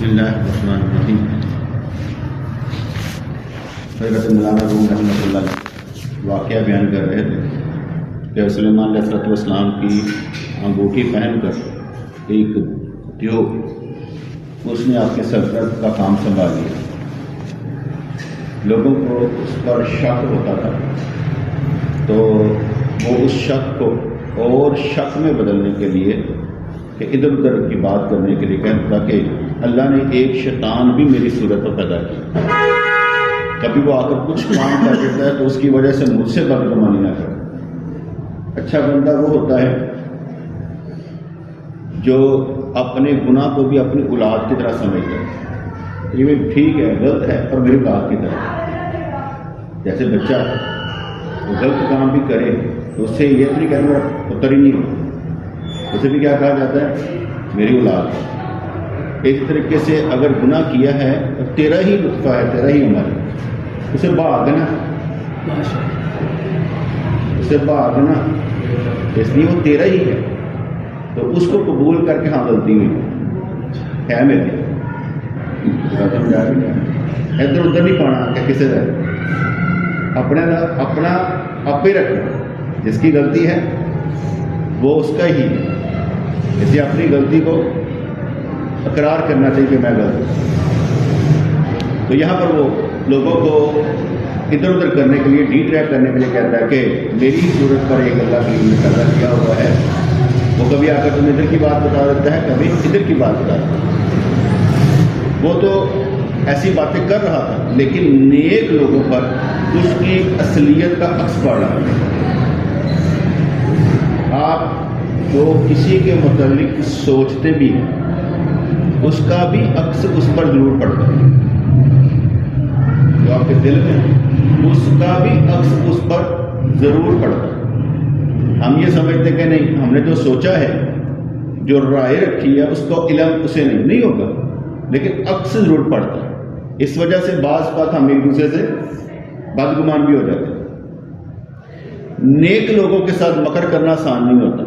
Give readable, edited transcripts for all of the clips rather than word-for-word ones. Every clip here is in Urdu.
بسم اللہ الرحمن الرحیم۔ حضرت مولانا روم رحمۃ اللہ علیہ واقعہ بیان کر رہے تھے کہ سلیمان علیہ السلام کی انگوٹھی پہن کر ایک دیو اس نے آپ کے سلطنت کا کام سنبھال لیا۔ لوگوں کو اس پر شک ہوتا تھا تو وہ اس شک کو اور شک میں بدلنے کے لیے کہ ادھر ادھر کی بات کرنے کے لیے کہتا کہ اللہ نے ایک شیطان بھی میری صورت پر پیدا کی، کبھی وہ آ کر کچھ کام کر دیتا ہے تو اس کی وجہ سے مجھ سے بدگمانی نہ کرے۔ اچھا بندہ وہ ہوتا ہے جو اپنے گناہ کو بھی اپنی اولاد کی طرح سمجھتا ہے، یہ بھی ٹھیک ہے غلط ہے اور میری اولاد کی طرح۔ جیسے بچہ وہ غلط کام بھی کرے تو اس سے یہ تو نہیں کہنا میرا پتر ہی نہیں ہو، اسے بھی کیا کہا جاتا ہے میری اولاد۔ ایک طریقے سے اگر گناہ کیا ہے تو تیرا ہی لطفہ ہے، تیرا ہی عمل ہے، اسے بھاگنا، اسے بھاگنا، اس لیے وہ تیرا ہی ہے تو اس کو قبول کر کے ہاں غلطی ہوئی ہے میرے ادھر ادھر نہیں پانا کہ کسی کا اپنا آپ ہی رکھنا، جس کی غلطی ہے وہ اس کا ہی ہے، اس لیے اپنی غلطی کو اقرار کرنا چاہیے کہ میں غلط ہوں۔ تو یہاں پر وہ لوگوں کو ادھر ادھر کرنے کے لیے ڈی ٹریک کرنے کے لیے کہتا ہے کہ میری صورت پر ایک اللہ کے لیے پیدا کیا ہوا ہے، وہ کبھی آ کر تمہیں ادھر کی بات بتا دیتا ہے، کبھی ادھر کی بات بتا دیتا ہے۔ وہ تو ایسی باتیں کر رہا تھا لیکن نیک لوگوں پر اس کی اصلیت کا عکس پڑ رہا ہے۔ آپ جو کسی کے متعلق سوچتے بھی ہیں اس کا بھی عکس اس پر ضرور پڑتا ہے، جو آپ کے دل میں اس کا بھی عکس اس پر ضرور پڑتا ہے۔ ہم یہ سمجھتے کہ نہیں، ہم نے جو سوچا ہے، جو رائے رکھی ہے، اس کو علم اسے نہیں ہوگا، لیکن عکس ضرور پڑتا ہے۔ اس وجہ سے بعض بات ہم ایک دوسرے سے بدگمان بھی ہو جاتے ہیں۔ نیک لوگوں کے ساتھ مکر کرنا آسان نہیں ہوتا۔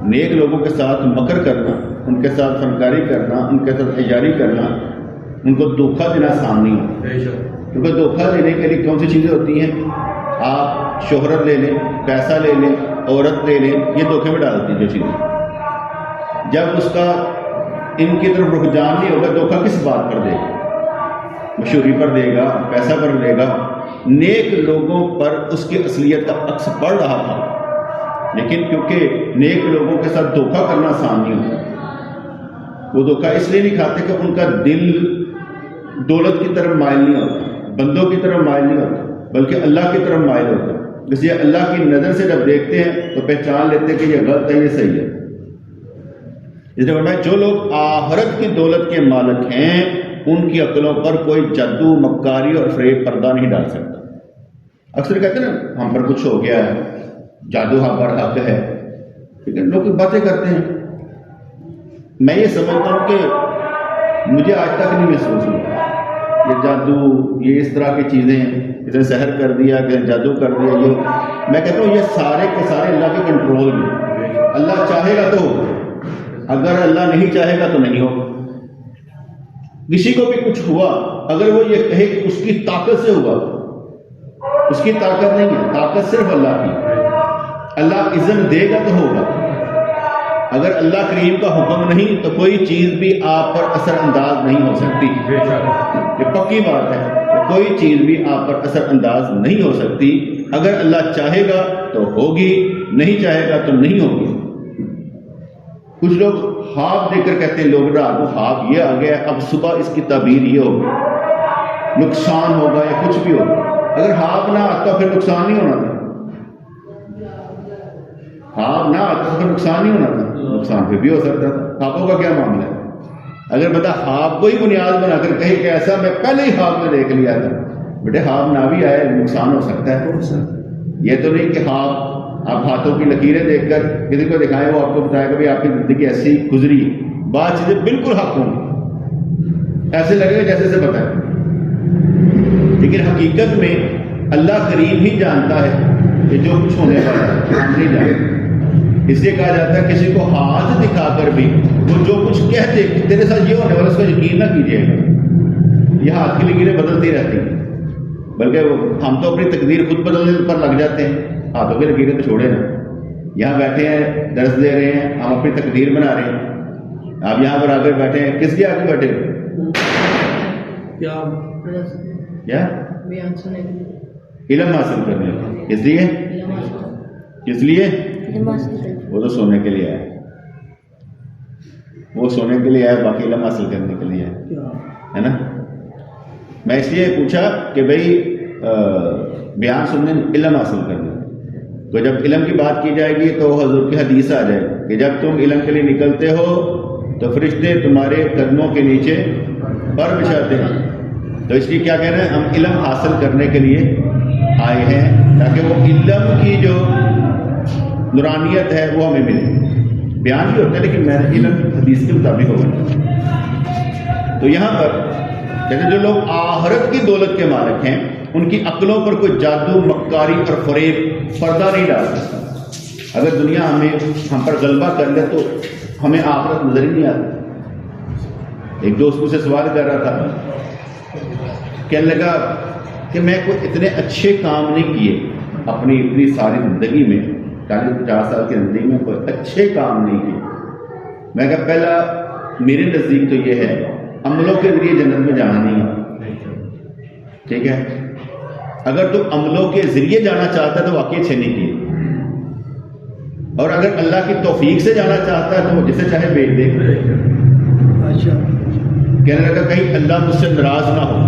نیک لوگوں کے ساتھ مکر کرنا، ان کے ساتھ فنکاری کرنا، ان کے ساتھ تیاری کرنا، ان کو دھوکہ دینا آسان نہیں ہوتا، کیونکہ دھوکہ دینے کے لیے کون سی چیزیں ہوتی ہیں؟ آپ شہرت لے لیں، پیسہ لے لیں، عورت لے لیں، یہ دھوکے میں ڈالتی ہیں جو چیزیں۔ جب اس کا ان کی طرف رجحان نہیں ہوگا، دھوکہ کس بات پر دے گا؟ مشہوری پر دے گا، پیسہ پر دے گا۔ نیک لوگوں پر اس کی اصلیت کا عکس پڑ رہا تھا، لیکن کیونکہ نیک لوگوں کے ساتھ دھوکہ کرنا آسان نہیں ہوتا، وہ دھوکہ اس لیے نہیں کھاتے کہ ان کا دل دولت کی طرف مائل نہیں ہوتا، بندوں کی طرف مائل نہیں ہوتا، بلکہ اللہ کی طرف مائل ہوتا۔ اس لیے اللہ کی نظر سے جب دیکھتے ہیں تو پہچان لیتے ہیں کہ یہ غلط ہے، یہ صحیح ہے۔ اس لیے فرمایا جو لوگ آخرت کی دولت کے مالک ہیں ان کی عقلوں پر کوئی جادو، مکاری اور فریب پردہ نہیں ڈال سکتا۔ اکثر کہتے ہیں نا ہم پر کچھ ہو گیا ہے، جادو ہم پر حق ہے، لیکن لوگ باتیں کرتے ہیں۔ میں یہ سمجھتا ہوں کہ مجھے آج تک نہیں محسوس ہوا یہ جادو، یہ اس طرح کی چیزیں، کسی نے سحر کر دیا، کسی نے جادو کر دیا، یہ میں کہتا ہوں یہ سارے کے سارے اللہ کے کنٹرول میں۔ اللہ چاہے گا تو ہوگا، اگر اللہ نہیں چاہے گا تو نہیں ہوگا۔ کسی کو بھی کچھ ہوا، اگر وہ یہ کہے کہ اس کی طاقت سے ہوا، اس کی طاقت نہیں ہے، طاقت صرف اللہ کی۔ اللہ اذن دے گا تو ہوگا، اگر اللہ کریم کا حکم نہیں تو کوئی چیز بھی آپ پر اثر انداز نہیں ہو سکتی۔ یہ پکی بات ہے، کوئی چیز بھی آپ پر اثر انداز نہیں ہو سکتی۔ اگر اللہ چاہے گا تو ہوگی، نہیں چاہے گا تو نہیں ہوگی۔ کچھ لوگ خواب دے کر کہتے ہیں لوگ رات کو خواب یہ آ گیا، اب صبح اس کی تعبیر یہ ہوگی، نقصان ہوگا یا کچھ بھی ہوگا۔ اگر خواب نہ آتا پھر نقصان نہیں ہونا تھا، خواب نہ آتا تو پھر نقصان نہیں ہونا تھا، نقصان پھر بھی ہو سکتا تھا۔ خوابوں کا کیا معاملہ ہے؟ اگر بتا خواب کو ہی بنیاد بنا کر کہے کہ ایسا میں پہلے ہی خواب میں دیکھ لیا تھا، بیٹے خواب نہ بھی آئے نقصان ہو سکتا ہے۔ یہ تو نہیں کہ خواب آپ ہاتھوں کی لکیریں دیکھ کر کسی کو دکھائیں، وہ آپ کو بتائے گا بھی آپ کی زندگی ایسی گزری، بات چیزیں بالکل حق ہوں گی، ایسے لگے گا جیسے سے بتائیں، لیکن حقیقت میں اللہ کریم ہی جانتا ہے کہ جو کچھ ہونے والا ہے ہم نہیں جانتے۔ اس لیے کہا جاتا ہے کسی کو ہاتھ دکھا کر بھی وہ جو کچھ کہتے کہ تیرے ساتھ یہ ہونے والا اس کا یقین نہ کیجیے گا. یہ ہاتھ کی لکیریں بدلتی رہتی ہیں، بلکہ ہم تو اپنی تقدیر خود بدلنے پر لگ جاتے ہیں. ہاتھوں کی لکیریں تو چھوڑے نا. یہاں بیٹھے ہیں درس دے رہے ہیں، ہم اپنی تقدیر بنا رہے ہیں. آپ یہاں پر آ کر بیٹھے ہیں، کس لیے آ کے بیٹھے کیا علم حاصل کرنے کے. اس لیے کس لیے وہ تو سونے کے لیے آئے، وہ سونے کے لیے آئے، باقی علم حاصل کرنے کے لیے ہے نا. میں اس لیے پوچھا کہ بھائی بیان سننے علم حاصل کرنا. تو جب علم کی بات کی جائے گی تو حضور کی حدیث آ جائے کہ جب تم علم کے لیے نکلتے ہو تو فرشتے تمہارے قدموں کے نیچے پر بچھاتے ہیں. تو اس لیے کیا کہہ رہے ہیں، ہم علم حاصل کرنے کے لیے آئے ہیں تاکہ وہ علم کی جو نورانیت ہے وہ ہمیں ملے. بیان بھی ہوتا ہے لیکن میں علم حدیث کے مطابق ہوگا. تو یہاں پر جیسے جو لوگ آخرت کی دولت کے مالک ہیں ان کی عقلوں پر کوئی جادو، مکاری اور فریب پردہ نہیں ڈال سکتا. اگر دنیا ہم پر غلبہ کر لے تو ہمیں آخرت نظر ہی نہیں آتی. ایک دوست مجھ سے سوال کر رہا تھا، کہنے لگا کہ میں کوئی اتنے اچھے کام نہیں کیے اپنی اتنی ساری زندگی میں، 40-50 سال کی زندگی میں کوئی اچھے کام نہیں کیے. میں کہا پہلا میرے نزدیک تو یہ ہے عملوں کے ذریعے جنت میں جانا نہیں ہے. ٹھیک ہے، اگر تم عملوں کے ذریعے جانا چاہتا ہے تو واقعی اچھے نہیں کیے، اور اگر اللہ کی توفیق سے جانا چاہتا ہے تو وہ جسے چاہے بھیج دے. کہنے لگا کہیں اللہ مجھ سے ناراض نہ ہو.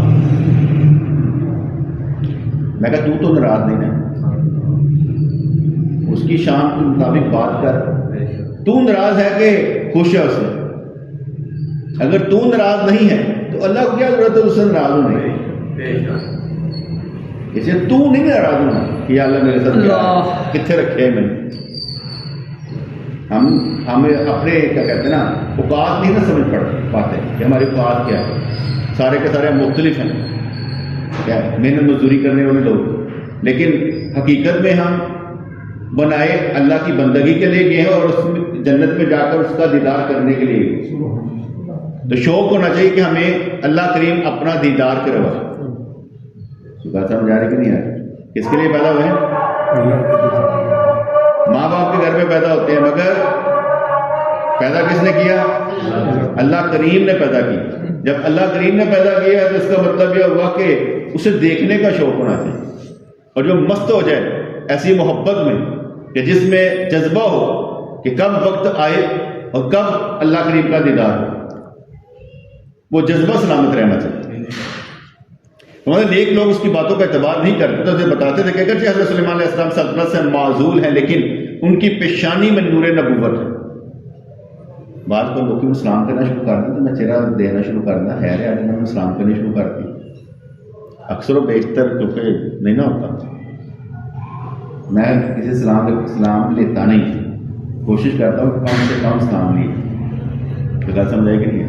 میں کہا تو ناراض نہیں ہے، اس کی شان کے مطابق بات کر. تو ناراض ہے کہ خوش ہے اس سے؟ اگر تو ناراض نہیں ہے تو اللہ کو کیا ضرورت ہے اس سے ناراض ہونے کی؟ اسے تو نہیں ناراض ہونا کہ یا اللہ میرے ساتھ کتنے رکھے میں. ہم اپنے کیا کہتے ہیں نا اوقات نہیں نا سمجھ پاتے کہ ہمارے اوقات کیا ہے. سارے کے سارے مختلف ہیں، کیا محنت مزدوری کرنے والے لوگ، لیکن حقیقت میں ہم بنائے اللہ کی بندگی کے لیے گئے ہیں اور اس جنت میں جا کر اس کا دیدار کرنے کے لیے گئے. تو شوق ہونا چاہیے کہ ہمیں اللہ کریم اپنا دیدار کروائے. بات سمجھ آ رہی کہ نہیں آ رہی؟ کس کے لیے پیدا ہوئے ہیں؟ ماں باپ کے گھر میں پیدا ہوتے ہیں، مگر پیدا کس نے کیا؟ اللہ کریم نے پیدا کی. جب اللہ کریم نے پیدا کیا تو اس کا مطلب یہ ہوا کہ اسے دیکھنے کا شوق ہونا چاہیے، اور جو مست ہو جائے ایسی محبت میں کہ جس میں جذبہ ہو کہ کب وقت آئے اور کب اللہ کریم کا دیدار ہو، وہ جذبہ سلامت رہنا چاہیے. ہمارے نیک لوگ اس کی باتوں کا اعتبار نہیں کرتے تو بتاتے تھے کہ اگرچہ حضرت سلیمان علیہ السلام سلطنت سے معزول ہیں لیکن ان کی پیشانی میں نور نبوت ہے. بعد کو لوگ سلام کرنا شروع کر دیں تو میں چہرہ دینا شروع کرنا ہے رہے آدمی میں سلام کرنا شروع کر دی. اکثر و بیشتر کیونکہ نہیں نہ ہوتا میں کسی سلام لیتا نہیں، کوشش کرتا ہوں کم سے کم سلام لیے. تو سمجھائے کہ نہیں،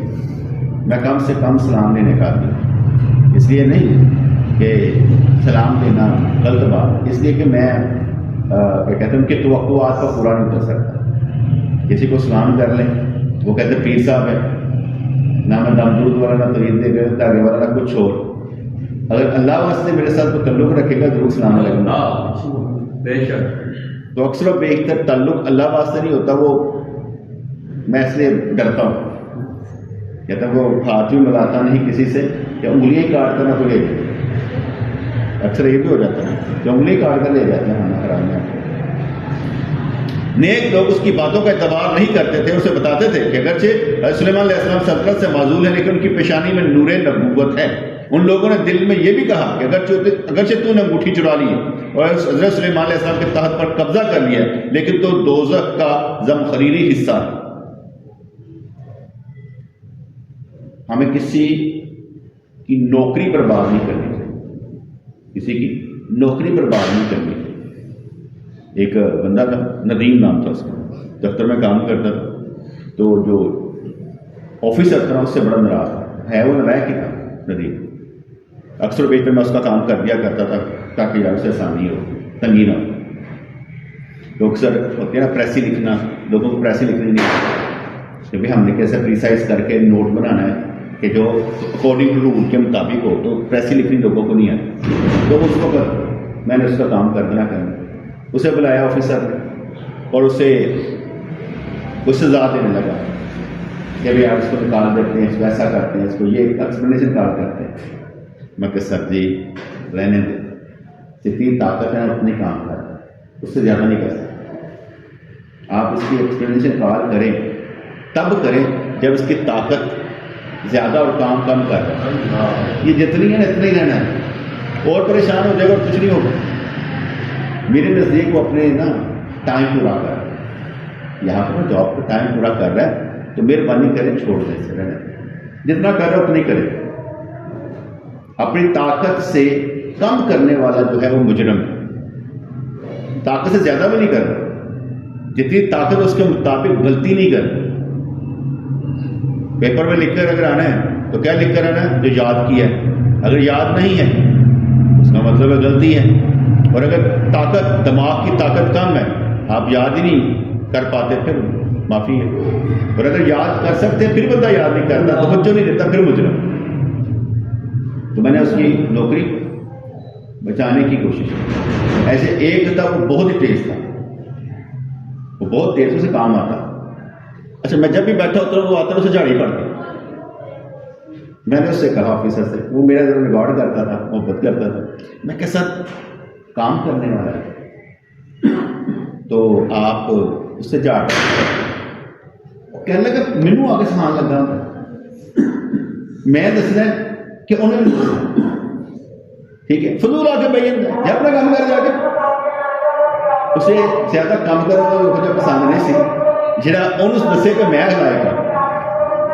میں کم سے کم سلام لینے کا آدمی. اس لیے نہیں کہ سلام دینا غلط بات، اس لیے کہ میں کیا کہتے ہیں ان کی توقعات کا پورا نہیں کر سکتا. کسی کو سلام کر لیں، وہ کہتے پیر صاحب ہے، نہ میں دمدود والا نہ توحید دے گئے داغے والا نہ کچھ اور. اگر اللہ واسطے میرے ساتھ کوئی تعلق رکھے گا ضرور سلام علیکم. تو اکثر و بیشتر تعلق اللہ واسطے نہیں ہوتا، وہ میں اس لیے ڈرتا ہوں. کہتا وہ ہاتھ بھی ملاتا نہیں کسی سے کہ انگلیاں ہی کاٹ کر نہ تو لے جائے. اکثر یہ بھی ہو جاتا ہے کہ انگلی کاٹ کر لے جاتے ہیں کھانا خراب میں. نیک لوگ اس کی باتوں کا اعتبار نہیں کرتے تھے، اسے بتاتے تھے کہ اگرچہ سلیمان علیہ السلام سلطنت سے معزول ہے لیکن ان کی پیشانی میں نور نبوت ہے. ان لوگوں نے دل میں یہ بھی کہا کہ اگرچہ تو نے انگوٹھی چرا لی ہے اور حضرت سلیمان علیہ السلام کے تحت پر قبضہ کر لیا ہے لیکن تو دوزخ کا زمخریری حصہ ہے. ہمیں کسی کی نوکری پر بات نہیں کرنی چاہیے، کسی کی نوکری پر بات نہیں کرنی چاہیے. ایک بندہ تھا، ندیم نام تھا اس کا، دفتر میں کام کرتا تھا. تو جو آفیسر تھا اس سے بڑا ناراض ہے، وہ نالائق ہی تھا ندیم. اکثر بیچ میں اس کا کام کر دیا کرتا تھا تاکہ یار اسے آسانی ہو، تنگی نہ ہو. لوگ سر ہوتے ہیں نا پریسی لکھنا، لوگوں کو پریسی لکھنی نہیں آتی کہ بھائی ہم نے کیسے پریسائز کر کے نوٹ بنانا ہے کہ جو اکارڈنگ ٹو رول کے مطابق ہو، تو پریسی لکھنی لوگوں کو نہیں آتی. تو اس کو میں نے اس کا کام کر دینا کرنا. اسے بلایا آفیسر نے اور اسے کچھ سزا دینے لگا کہ بھائی آپ اس کو نکال دیتے ہیں، اس کو ایسا کرتے ہیں، اس کو یہ ایکسپلینیشن کار کرتے ہیں. میں کہ سر جی رہنے دیں، جتنی طاقت ہے اتنی کام کر، اس سے زیادہ نہیں کر سکتے. آپ اس کی ایکسپلینیشن کار کریں تب کریں جب اس کی طاقت زیادہ اور کام کم کر رہا ہے. یہ جتنی ہے نا اتنا ہی رہنا ہے، اور پریشان ہو جائے گا اور کچھ نہیں ہوگا. میرے نزدیک وہ اپنے نا ٹائم پورا کر رہا ہے، یہاں پر جاب کا ٹائم پورا کر رہا ہے تو مہربانی کریں چھوڑ دیں اسے رہنے. جتنا کر رہا ہے اتنا ہی کرے. اپنی طاقت سے کم کرنے والا جو ہے وہ مجرم ہے. طاقت سے زیادہ بھی نہیں کر رہا، جتنی طاقت اس کے مطابق غلطی نہیں کر. پیپر میں لکھ کر اگر آنا ہے تو کیا لکھ کر آنا ہے؟ جو یاد کیا ہے. اگر یاد نہیں ہے اس کا مطلب ہے غلطی ہے. اور اگر طاقت، دماغ کی طاقت کم ہے، آپ یاد ہی نہیں کر پاتے، پھر معافی ہے. اور اگر یاد کر سکتے ہیں پھر بندہ یاد نہیں کرتا، توجہ نہیں دیتا، پھر مجرم. تو میں نے اس کی نوکری بچانے کی کوشش کی. ایسے ایک تھا وہ بہت ہی تیز تھا، وہ بہت تیز سے کام آتا. اچھا میں جب بھی بیٹھا ہوتا وہ آتا اسے جھاڑی پڑتی. میں نے اس سے کہا آفیسر سے، وہ میرا ذرا ریکارڈ کرتا تھا، محبت کرتا تھا. میں کہ سر کام کرنے والا ہے تو آپ اس سے جھاڑ. کہنے لگا مینو آگے سکھان لگا، میں دسنا کہ انہیں بھی دسنا. ٹھیک ہے، فضول آ کے بھائی اپنا کام کر جا کے. اسے زیادہ کام کرنا مجھے پسند نہیں سی. جہاں انہوں نے دسے کہ میں لائے گا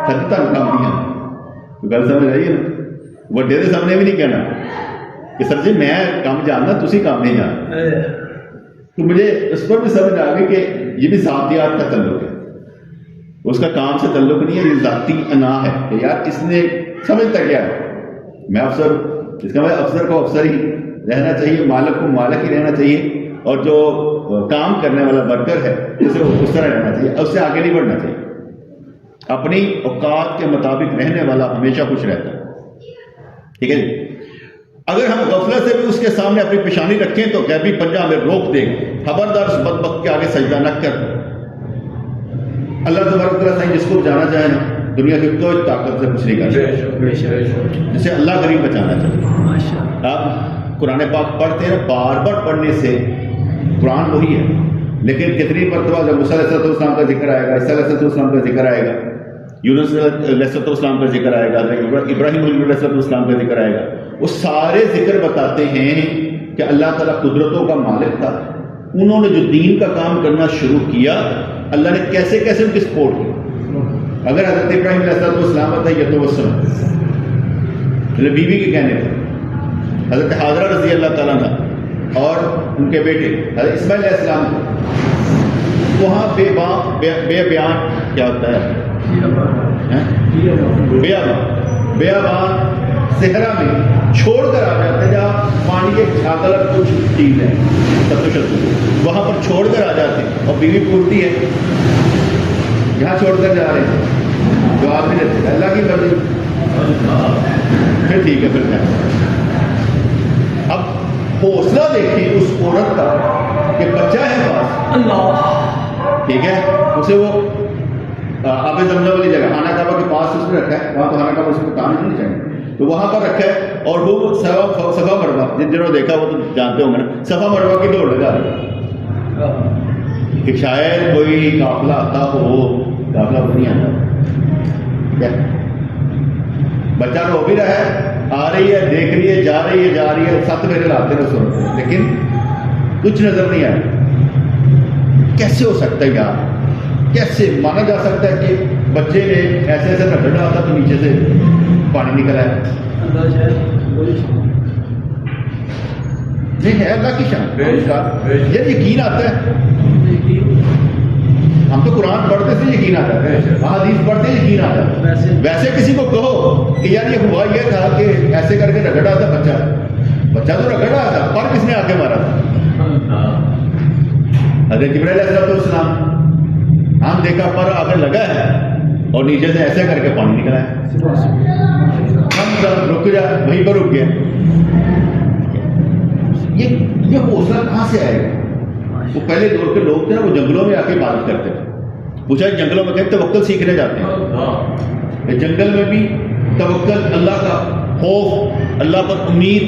پھر تم کام دیا. گل سمجھ آئی ہے نا؟ وڈے کے سامنے بھی نہیں کہنا کہ سر جی میں کام جاننا تسی کام نہیں جاننا. تو مجھے اس پر بھی سمجھ آ گئی کہ یہ بھی ذاتیات کا تعلق ہے، اس کا کام سے تعلق نہیں ہے، یہ ذاتی انا ہے کہ یار اس نے سمجھتا کیا ہے. میں افسر، اس کا مطلب افسر کو افسر ہی رہنا چاہیے، مالک کو مالک ہی رہنا چاہیے، اور جو کام کرنے والا ورکر ہے اسے اس طرح رہنا چاہیے، اس سے آگے نہیں بڑھنا چاہیے. اپنی اوقات کے مطابق رہنے والا ہمیشہ خوش رہتا ہے. ٹھیک ہے جی. اگر ہم غفلت سے بھی اس کے سامنے اپنی پیشانی رکھیں تو غیبی پنجہ ہمیں روک دے گا. خبردار اس بدبخت کے آگے سجدہ نہ کر. اللہ تبارک و تعالیٰ جس کو جانا چاہے نا دنیا کی کوئی طاقت سے کچھ نہیں کر سکتا، جسے اللہ کریم بچانا چاہیے. آپ قرآن پاک پڑھتے ہیں، بار بار پڑھنے سے قرآن وہی ہے، لیکن کتنی مرتبہ جب موسیٰ علیہ السلام کا ذکر آئے گا، عیسیٰ علیہ السلام کا ذکر آئے گا، یونس علیہ السلام کا ذکر آئے گا، ابراہیم علیہ السلام کا ذکر آئے گا، وہ سارے ذکر بتاتے ہیں کہ اللہ تعالیٰ قدرتوں کا مالک تھا. انہوں نے جو دین کا کام کرنا شروع کیا، اللہ نے کیسے کیسے ان کی سپورٹ کی. اگر حضرت ابراہیم علیہ السلام توسل بیوی کے کہنے پر، حضرت حاضرہ رضی اللہ تعالیٰ عنہ اور ان کے بیٹے حضرت اسماعیل علیہ السلام کو وہاں بے بیان کیا ہوتا ہے، بیابان صحرا میں چھوڑ کر آ جاتے ہیں، جہاں پانی کے چھاگل کچھ چیز ہے وہاں پر چھوڑ کر آ جاتے ہیں، اور بیوی پوچھتی ہے یہاں چھوڑ کر جا رہے ہیں، جواب نہیں دیتے، اللہ کی مرضی. پھر ٹھیک ہے، پھر کیا. اب حوصلہ دیکھیں اس عورت کا کہ بچہ ہے پاس، اللہ ٹھیک ہے، اسے وہ آب زمزم والی جگہ خانہ کعبہ کے پاس اس نے رکھا ہے، وہاں تو خانہ کعبہ اس کو کام نہیں چاہیے، تو وہاں پر رکھا ہے. اور وہ صفا مروا، جن جنہوں نے دیکھا وہ تو جانتے ہوں گے نا، صفا مروا کی دوڑ لگا رہی کہ شاید کوئی قافلہ آتا ہو، قافلہ وہ نہیں آتا. بچہ رو بھی رہا ہے، آ رہی ہے، دیکھ رہی ہے، جا رہی ہے، 7 مہینے لاتے ہیں سنتے ہیں، لیکن کچھ نظر نہیں آیا. کیسے ہو سکتا ہے یار؟ کیسے مانا جا سکتا ہے کہ بچے نے ایسے ایسے رگڑ رہا تھا تو نیچے سے پانی نکل آیا؟ یہ ہے اللہ کی شان. یہ یقین آتا ہے. ہم تو قرآن پڑھتے سے یقین آتا ہے، احادیث پڑھتے یقین آتا ہے. ویسے کسی کو کہو کہ یار یہ ہوا یہ تھا کہ ایسے کر کے رگڑا تھا بچہ تو رگڑ رہا تھا، پر کس نے آ کے مارا تھا؟ حضرت جبرائیل علیہ السلام ہم دیکھا پر آگے لگا ہے اور نیچے سے ایسے کر کے پانی نکلا ہے، ہم سب رک جا، وہیں پر رک گیا۔ یہ حوصلہ کہاں سے آئے گا؟ وہ پہلے دور کے لوگ تھے نا، وہ جنگلوں میں آ کے عبادت کرتے تھے۔ پوچھا جنگلوں میں کہتے توکل سیکھنے جاتے ہیں، جنگل میں بھی توکل، اللہ کا خوف، اللہ پر امید،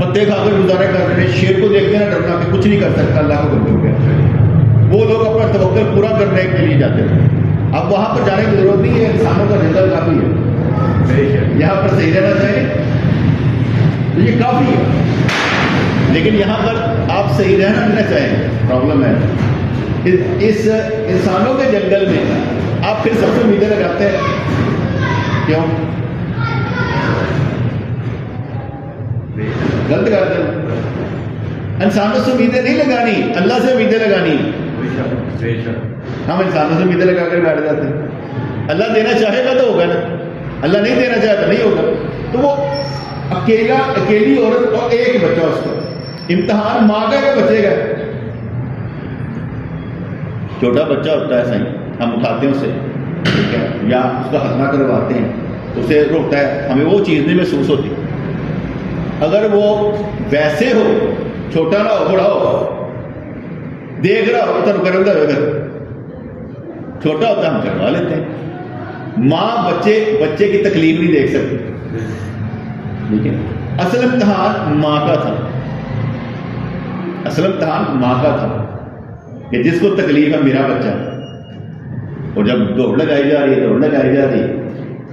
پتے کھا کر گزارا کر رہے ہیں، شیر کو دیکھتے ہیں ڈرنا کہ کچھ نہیں کر سکتا اللہ کو بندے ہو گیا۔ وہ لوگ اپنا توکل پورا کرنے کے لیے جاتے تھے۔ اب وہاں پر جانے کی ضرورت نہیں ہے، انسانوں کا جنگل کافی ہے، یہاں پر صحیح رہنا چاہیے تو یہ کافی ہے، لیکن یہاں پر آپ صحیح رہنا نہ چاہیں، پرابلم ہے۔ اس انسانوں کے جنگل میں آپ پھر سب سے امیدیں لگاتے ہیں، کیوں؟ غلط کرتے ہیں۔ انسانوں سے امیدیں نہیں لگانی، اللہ سے امیدیں لگانی۔ ہم انسانوں سے امیدیں لگا کر بیٹھ جاتے ہیں۔ اللہ دینا چاہے گا تو ہوگا نا، اللہ نہیں دینا چاہے تو نہیں ہوگا۔ تو وہ اکیلی عورت اور ایک بچہ، اس کو امتحان ماں کا کہ بچے کا؟ چھوٹا بچہ ہوتا ہے صحیح، ہم اٹھاتے ہیں اسے، ٹھیک ہے، یا اس کا ختمہ کرواتے ہیں، اسے روکتا ہے، ہمیں وہ چیز نہیں محسوس ہوتی۔ اگر وہ ویسے ہو، چھوٹا نہ ہو، بڑا ہو، دیکھ رہا ہو تو کرم دا اگر چھوٹا ہوتا ہم کروا لیتے ہیں۔ ماں بچے کی تکلیف نہیں دیکھ سکتی، لیکن اصل امتحان ماں کا تھا، اصل امتحان ماں کا تھا کہ جس کو تکلیف ہے میرا بچہ، اور جب دوڑ لگائی جا رہی ہے،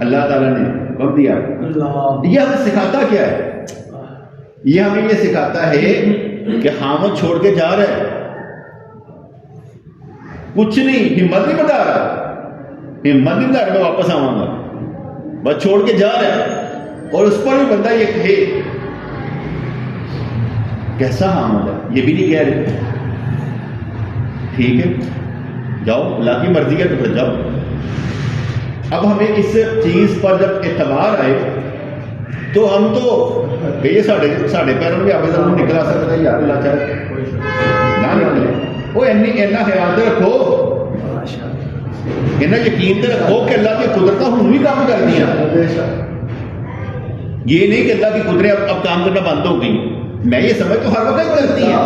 اللہ تعالیٰ نے حکم دیا۔ یہ ہمیں سکھاتا کیا ہے؟ یہ ہمیں یہ سکھاتا ہے کہ خامد چھوڑ کے جا رہا ہے، کچھ نہیں، ہمت نہیں بتا رہا، ہمت نہیں بتا رہا میں واپس آؤں گا، بس چھوڑ کے جا رہا ہے، اور اس پر بھی بندہ یہ کہے کیسا حامد ہے، یہ بھی نہیں کہہ رہے، ٹھیک ہے جاؤ، اللہ کی مرضی ہے تو پھر جاؤ۔ اب ہمیں اس چیز پر جب اعتبار آئے تو ہم تو کہ یہ ساڑھے پیروں میں آگے ضرور نکلا سکتا ہے، یار اللہ چاہے نہ نکلے، وہ اینا خیال رکھو، اینا یقین رکھو کہ اللہ کی قدرت ہوں بھی کام کر دیا، یہ نہیں کہ اللہ کی قدرت اب کام کرنا بند ہو گئی۔ میں یہ سمجھ تو ہر وقت کرتی ہیں،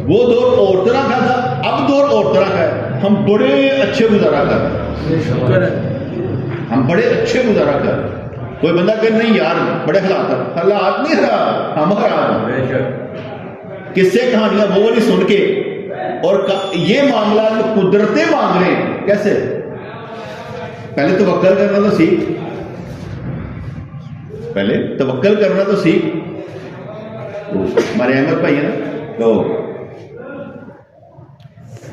وہ دور اور طرح کا تھا، اب دور اور طرح کا ہے، ہم بڑے اچھے گزارا کر، ہم بڑے اچھے گزارا کر۔ کوئی بندہ کہ نہیں یار بڑے حالات نہیں حرام، ہم حرام، کس سے کہانیاں وہ نہیں سن کے، اور یہ معاملات قدرتیں مانگ رہے ہیں، کیسے؟ پہلے توکل کرنا تو سیکھ، پہلے توکل کرنا تو سیکھ۔ ہمارے احمد بھائی ہیں نا، تو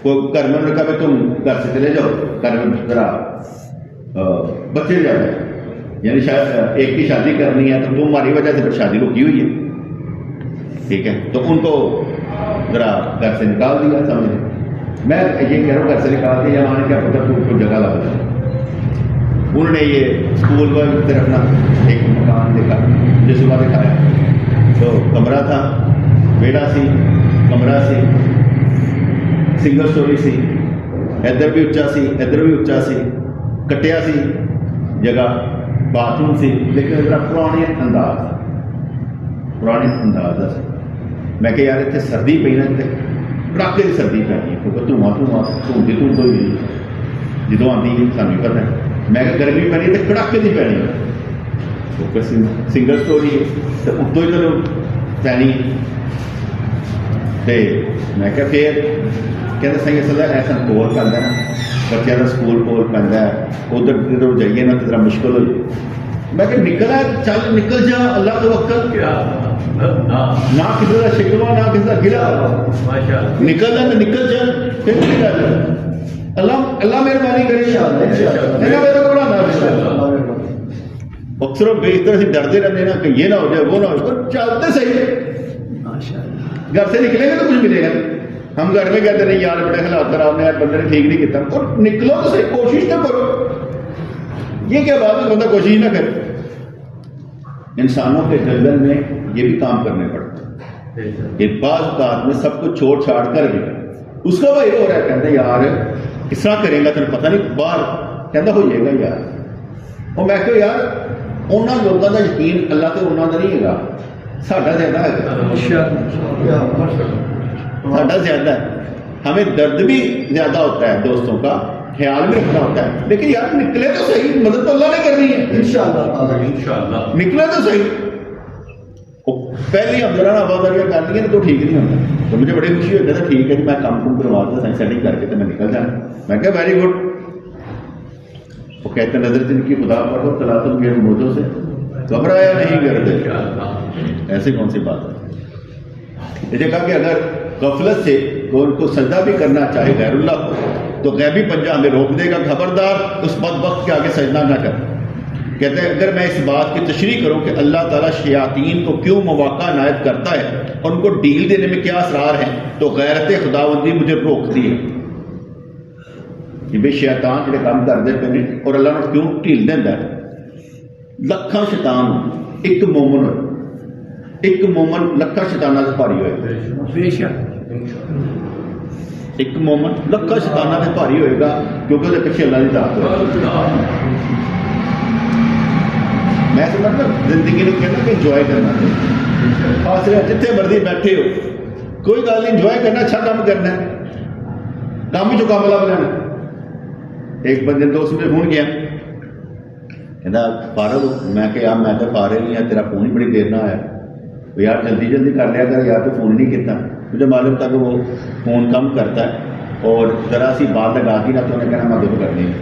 گھر میں نے کہا کہ تم گھر سے چلے جاؤ، گھر میں ذرا بچے جاتے ہیں، یعنی شاید ایک کی شادی کرنی ہے تو تمہاری وجہ سے شادی رکی ہوئی ہے، ٹھیک ہے، تو ان کو ذرا گھر سے نکال دیا، سمجھے میں یہ کہہ رہا ہوں گھر سے نکال دیا، ہمارے کیا پتہ تو کو جگہ لگا دیا۔ انہوں نے یہ اسکول پر طرف نا ایک مکان دیکھا، مجھے صبح دکھایا، تو کمرہ تھا، بیڑا سی، کمرہ سی، سنگل سٹوری سی، ادھر بھی اچا سی، ادھر بھی اچا سی، کٹیا سی جگہ، باتھ روم سی، لیکن پرانے انداز سے۔ میں کہ یار اتنے سردی پی نا، کڑاکے کی سردی پینی ہے، کیونکہ دھواں ہوئی جدوں آتی سانوں پتہ ہے، میں کہ گرمی پینی تو کڑاکے کی پینی ہے، کیونکہ سنگل سٹوری ہے تو اتوں ہی چلو پینی۔ میں کہ پھر کہتے صحیح اصل ہے ایسا کول پہ نا، بچوں کا سکول کول پہ ادھر ادھر جائیے نا تو ذرا مشکل ہو جائے۔ میں کہ نکلا چل نکل جا، اللہ کا وقت نہ کسی کا شکوا نہ کسی کا گلا، نکل جا تو نکل جا، پھر اللہ مہربانی کرے، اکثر بہتر سے ڈرتے رہتے نا کہ یہ نہ ہو جائے وہ نہ ہو جائے، چلتے صحیح، گھر سے نکلیں گے تو کچھ ملے گا۔ ہم گھر میں کہتے نہیں یار بڑے حالات خراب نے، یار بندے نے ٹھیک نہیں کیا، اور نکلو تو صحیح، کوشش تو کرو۔ یہ کیا بات ہے بندہ کوشش نہ کرے؟ انسانوں کے جنگل میں یہ بھی کام کرنے پڑتے ہیں کہ بعض اوقات میں سب کچھ چھوڑ چھاڑ کر بھی اس کا بھائی ہو رہا ہے, کہتا یار اس طرح کرے گا تمہیں پتہ نہیں باہر, کہتا ہو جائے گا یار. اور میں کہ یار انہوں لوگوں کا یقین اللہ تے انہوں کا نہیں ہے, ساڈا زیادہ ہے, ساڈا زیادہ ہے. ہمیں درد بھی زیادہ ہوتا ہے دوستوں کا, خیال بھی رکھنا ہوتا ہے, لیکن یار نکلے تو صحیح, مدد تو اللہ نے کرنی ہے انشاءاللہ, نکلے تو صحیح. پہلے اب ذرا آباداریاں کر لی تو ٹھیک نہیں ہوتا. تو مجھے بڑی خوشی ہوتی ہے, ٹھیک ہے جی میں کام کم کروا دیا, سیٹنگ کر کے تو میں نکل جانا. میں کہا ویری گڈ. وہ کہتے ہیں نظر جن کی خدا پر ہو تلا تم میرے موجوں سے گھبرایا نہیں کرتے. ایسی کون سی بات ہے. یہ کہا کہ اگر غفلت سے ان کو سجدہ بھی کرنا چاہے غیر اللہ کو تو غیبی پنجہ ہمیں روک دے گا, خبردار اس بدبخت کے آگے سجدہ نہ کر. کہتے ہیں اگر میں اس بات کی تشریح کروں کہ اللہ تعالیٰ شیاطین کو کیوں مواقع عنایت کرتا ہے اور ان کو ڈیل دینے میں کیا اسرار ہیں, تو غیرت خداوندی مجھے روکتی ہے کہ بے شیطان جڑے کام کرتے پہ اور اللہ نے کیوں ڈیل دینا ہے. لکھاں شیطان ایک مومن لکھاں شیطانہ سے بھاری ہوئے, ایک مومن لکھاں شیطانہ سے بھاری ہوئے گا کیونکہ وہ پیچھے اللہ کی ذات ہے. میں سمجھتا زندگی نے کہنا کہ انجوائے کرنا چاہیے, خاص جتنے مرضی بیٹھے ہو کوئی گل نہیں, انجوائے کرنا, اچھا کام کرنا ہے, کام ہی چکا بلا بنانا. ایک بندے دوست میں فون کیا, کہنا فارغ ہو, میں کہ یار میں تو فارغ نہیں ہے, تیرا فون ہی بڑی دیر نہ آیا, یار جلدی جلدی کر لیا کر یار, تو فون نہیں کیتا. مجھے معلوم تھا کہ وہ فون کم کرتا ہے اور ذرا سی بات لگا دی نا تو انہیں کہنا مدد کرنی ہے.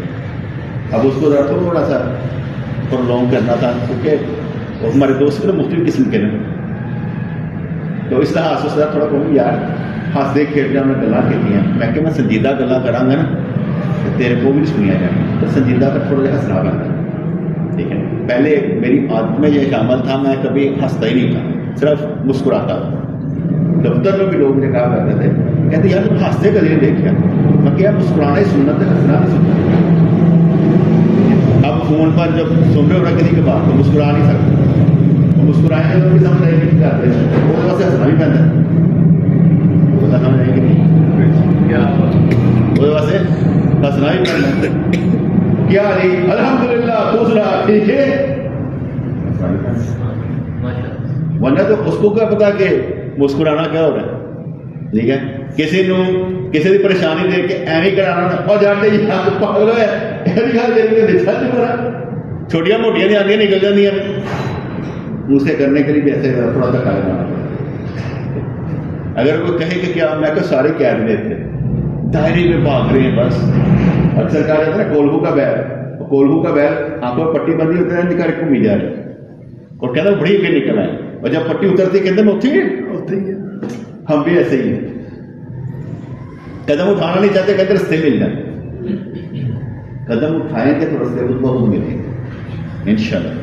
اب اس کو ذرا تھوڑا سا پرولونگ کرنا تھا کیونکہ ہمارے دوست نے مختلف قسم کے ہیں, تو اس طرح ہنس اس تھوڑا کہوں یار ہنس دیکھ کھیل جا میں گلا کی ہیں. میں کہ میں سنجیدہ گلا کرا گا نا تو تیرے کو بھی سنیا جائے, تو سنجیدہ کا تھوڑا جہا ہنسنا کرتا ہے. ٹھیک ہے, پہلے میری عادت میں یہ شامل تھا, میں کبھی ہنستا ہی نہیں تھا, صرف مسکراتا تھا. دفتر میں بھی لوگ مجھے کہا کرتے تھے, کہتے یار تم ہنستے کبھی نہیں دیکھا. میں کہ مسکرانا ہی سنت ہے, ہنسنا نہیں سننا. اب فون پر جب سن رہے ہو رہا کسی کے بعد تو مسکرا نہیں سکتے, مسکرائیں گے تو بھی سمجھ آئے گی کرتے ہیں, وہ ویسے ہنسنا بھی پہنتا ہے, وہ سمجھ آئے گی نہیں کیا, وہ ویسے ہنسنا بھی پہنتا ہے. کیا نہیں الحمدللہ دوسرا ٹھیک ہے, ورنہ تو اس کو کیا پتا کہ مسکرانا کیا ہو رہا ہے. ٹھیک ہے, کسی کی پریشانی دیکھ کے ایویں کرانا اور جانتے جی پاگل ہوا ہے, چھوٹیاں موٹیاں نہیں آدھی نکل جاتی ہیں, اسے کرنے کے لیے بھی ایسے تھوڑا سا کھا لینا. اگر کوئی کہے کہ کیا, میں کہ سارے قید میں تھے, دائرے میں بھاگ رہے ہیں بس. اکثر کہا جاتا ہے نا کولہو کا بیل آنکھوں میں پٹی بندی ہوتی ہے, نکال کے گھومی جا رہے اور کہنا بڑی کے نکل آئے, اور جب پٹی اترتی کہتے ہیں ہوتی ہے. ہم بھی ایسے ہی ہیں, قدم اٹھانا نہیں چاہتے, کہتے رستے مل جائیں, قدم اٹھائیں گے تو رستے بہت ملیں گے انشاءاللہ.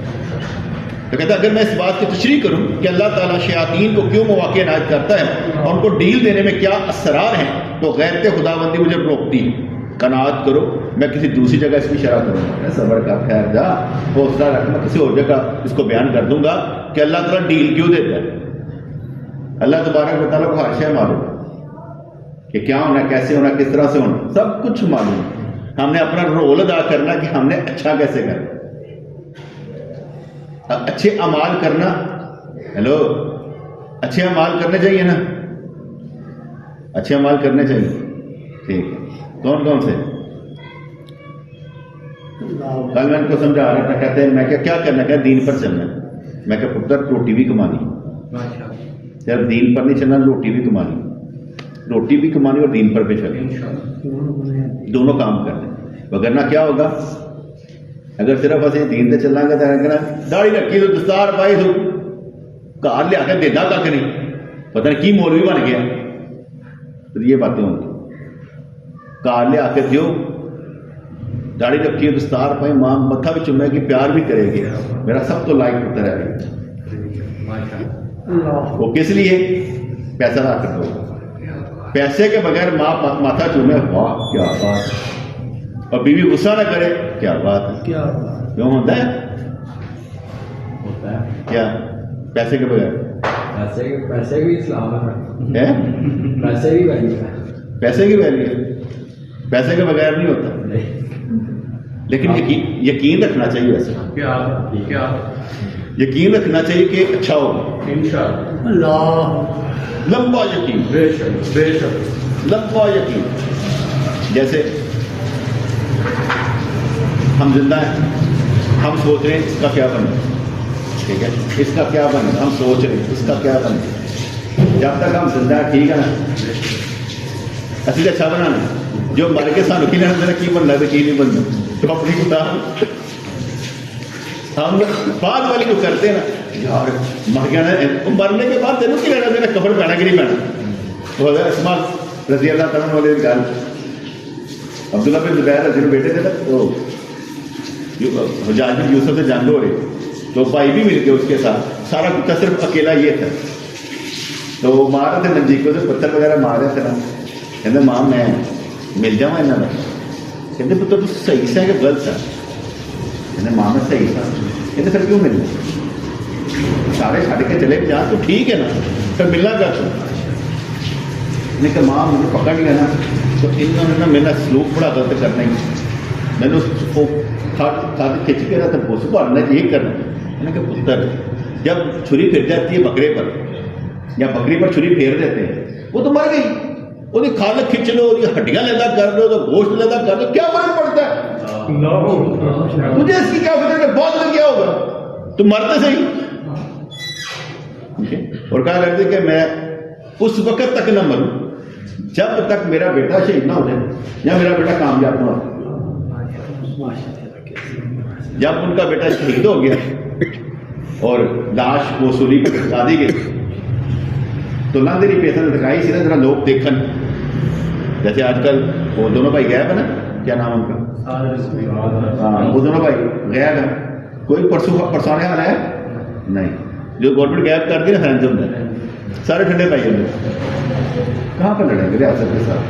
تو کہتا اگر میں اس بات کی تشریح کروں کہ اللہ تعالیٰ شیاطین کو کیوں مواقع عنایت کرتا ہے اور ان کو ڈیل دینے میں کیا اسرار ہیں, تو غیرت خداوندی مجھے روکتی ہے. قناعت کرو, میں کسی دوسری جگہ اس کی شرح کروں گا. صبر کا خیر جا, حوصلہ رکھنا, کسی اور جگہ اس کو بیان کر دوں گا کہ اللہ تعالیٰ ڈیل کیوں دیتا ہے. اللہ تبارک و تعالیٰ کو ہر شے معلوم کہ کیا ہونا, کیسے ہونا, کس طرح سے ہونا, سب کچھ معلوم. ہم نے اپنا رول ادا کرنا کہ ہم نے اچھا کیسے کرنا, اچھے اعمال کرنا. ہیلو, اچھے اعمال کرنے چاہیے نا, اچھے اعمال کرنے چاہیے. ٹھیک ہے, کون کون سے؟ کل میں ان کو سمجھا رہا تھا, کہتے ہیں میں کیا کرنا, کہ دین پر چلنا. میں کہ پتر روٹی بھی کمانی, جب دین پر نہیں چلنا روٹی بھی کمانی, روٹی بھی کمانی اور دین پر بھی چلیں, دونوں کام کرنے. وگرنہ کیا ہوگا, اگر صرف اسی دین سے چلیں گے تو کہنا داڑھی رکھی تو دستار پائی تو گھر لیا کے دینا تک نہیں, پتہ نہیں کی مولوی بن گیا. تو یہ باتیں ہوں گی, گھر لیا کے دیو, داڑھی رکھی ہے, دستار پائی, ماں متھا بھی چومے گی, پیار بھی کرے گی, میرا سب تو لائق پتر ہے. وہ کس لیے پیسہ لا کر دو, پیسے کے بغیر ماں ماتھا چومے, واہ کیا بات ہے, اور بیوی غصہ نہ کرے, کیا بات ہے. کیوں ہوتا ہے کیا پیسے کے بغیر؟ پیسے بھی اسلام ہے, پیسے بھی بڑی ہے. پیسے کی ویلیو ہے، پیسے کے بغیر نہیں ہوتا، لیکن یقین رکھنا چاہیے، ویسے یقین رکھنا چاہیے کہ اچھا ہوگا انشاءاللہ، لمبا یقین، بے شک لمبا یقین. جیسے ہم زندہ ہیں، ہم سوچ رہے ہیں اس کا کیا بنے، ٹھیک ہے، اس کا کیا بنے، ہم سوچ رہے ہیں اس کا کیا بنے. جب تک ہم زندہ ہیں ٹھیک ہے نا، اسی اچھا بنانا. جو مر کے سانو کی لینا دینا کی بننا تو کی نہیں بننا، تو اپنی خدا ہم بعد والی کو کرتے ہیں نا، یار مر گیا نا، مرنے کے بعد تینوں کی لینا دینا، قبر پہنا کہ نہیں پہنا. تو اسما رضی اللہ تعالیٰ والے گل، عبداللہ بن زبیر رضی اللہ بیٹے تھے نا، تو حجاج بن یوسف سے جنگ ہو رہی، تو بھائی بھی مل کے اس کے ساتھ، سارا کتا صرف اکیلا یہ تھا. تو وہ مار رہے تھے نزدیک سے پتھر وغیرہ مار رہے تھے نا. کہتے ماں میں مل جاؤں یہاں میں، کہتے پتر تو صحیح سا کہ غلط تھا. کہتے ماں میں صحیح تھا. کہتے پھر کیوں ملنا، سارے چھڑ کے چلے جا تو ٹھیک ہے نا، پھر ملنا کیا تھا. نے کہا ماں مجھے پکڑ لیا نا، تو انہوں نے نا میرا سلوک بڑا غلط کرنا ہی، میں نے اس کو کھینچ کے رہا تھا، اس کو پڑھنا یہی کرنا. میں نے کہا پتر جب چھری پھر جاتی ہے بکرے پر، یا بکری پر چھری پھیر دیتے ہیں، وہ تو مر گئی، وہ کھال کھینچ لو، ہڈیاں لیدا کر دو، تو گوشت لیدا کر دو، کیا فرق پڑتا ہے تجھے اس کی کیا فکر ہے، بہت لگ گیا ہوگا تو مرتے صحیح. اور کہا کرتے کہ میں اس وقت تک نہ مروں جب تک میرا بیٹا شہید نہ ہو جائے یا میرا بیٹا کامیاب نہ ہو. جب ان کا بیٹا شہید ہو گیا اور لاش کو سولی پہ لٹکا دی گئی، تو نہ دری پیسہ لٹکائی سی نا، ذرا لوگ دیکھن. جیسے آج کل وہ دونوں بھائی غائب ہے نا، کیا نام ان کا، ہاں وہ دونوں بھائی غائب ہے، کوئی پرسانے والا ہے نہیں. جو گورنمنٹ غائب کر دی نا فرنزم نے، سارے ٹھنڈے پائی جاتے، کہاں پر لڑیں گے ریاست کے ساتھ.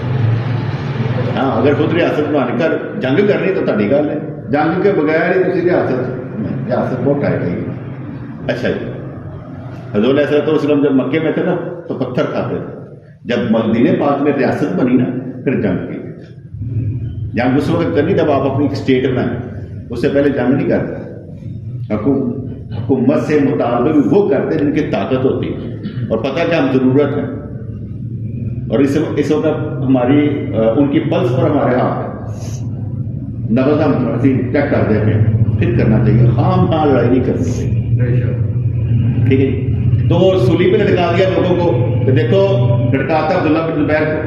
ہاں اگر خود ریاست بنا کر جنگ کرنی تو تاری گل ہے، جنگ کے بغیر ہی تھی ریاست بہت ٹائٹ ہے. اچھا جی، حضور علیہ الصلوۃ والسلام جب مکے میں تھے نا تو پتھر کھاتے تھے. جب مدینہ پاک میں ریاست بنی نا پھر جنگ کی. جنگ اس وقت کرنی جب آپ اپنی اسٹیٹ بنائیں، اس سے پہلے جنگ نہیں کرتے. حکومت سے مطالبے بھی وہ کرتے جن کی طاقت ہوتی ہے اور پتہ کہ ہم ضرورت ہے. اور اس وقت ہماری ان کی پلس پر ہمارے ہاتھ ہے، نبض ہم چیک کر دیتے ہیں، پھر کرنا چاہیے، خام خواہ لڑائی نہیں کرنی چاہیے. ٹھیک ہے. تو سولی پہ لٹکا دیا لوگوں کو، کہ دیکھو لٹکاتا عبداللہ بن زبیر کو.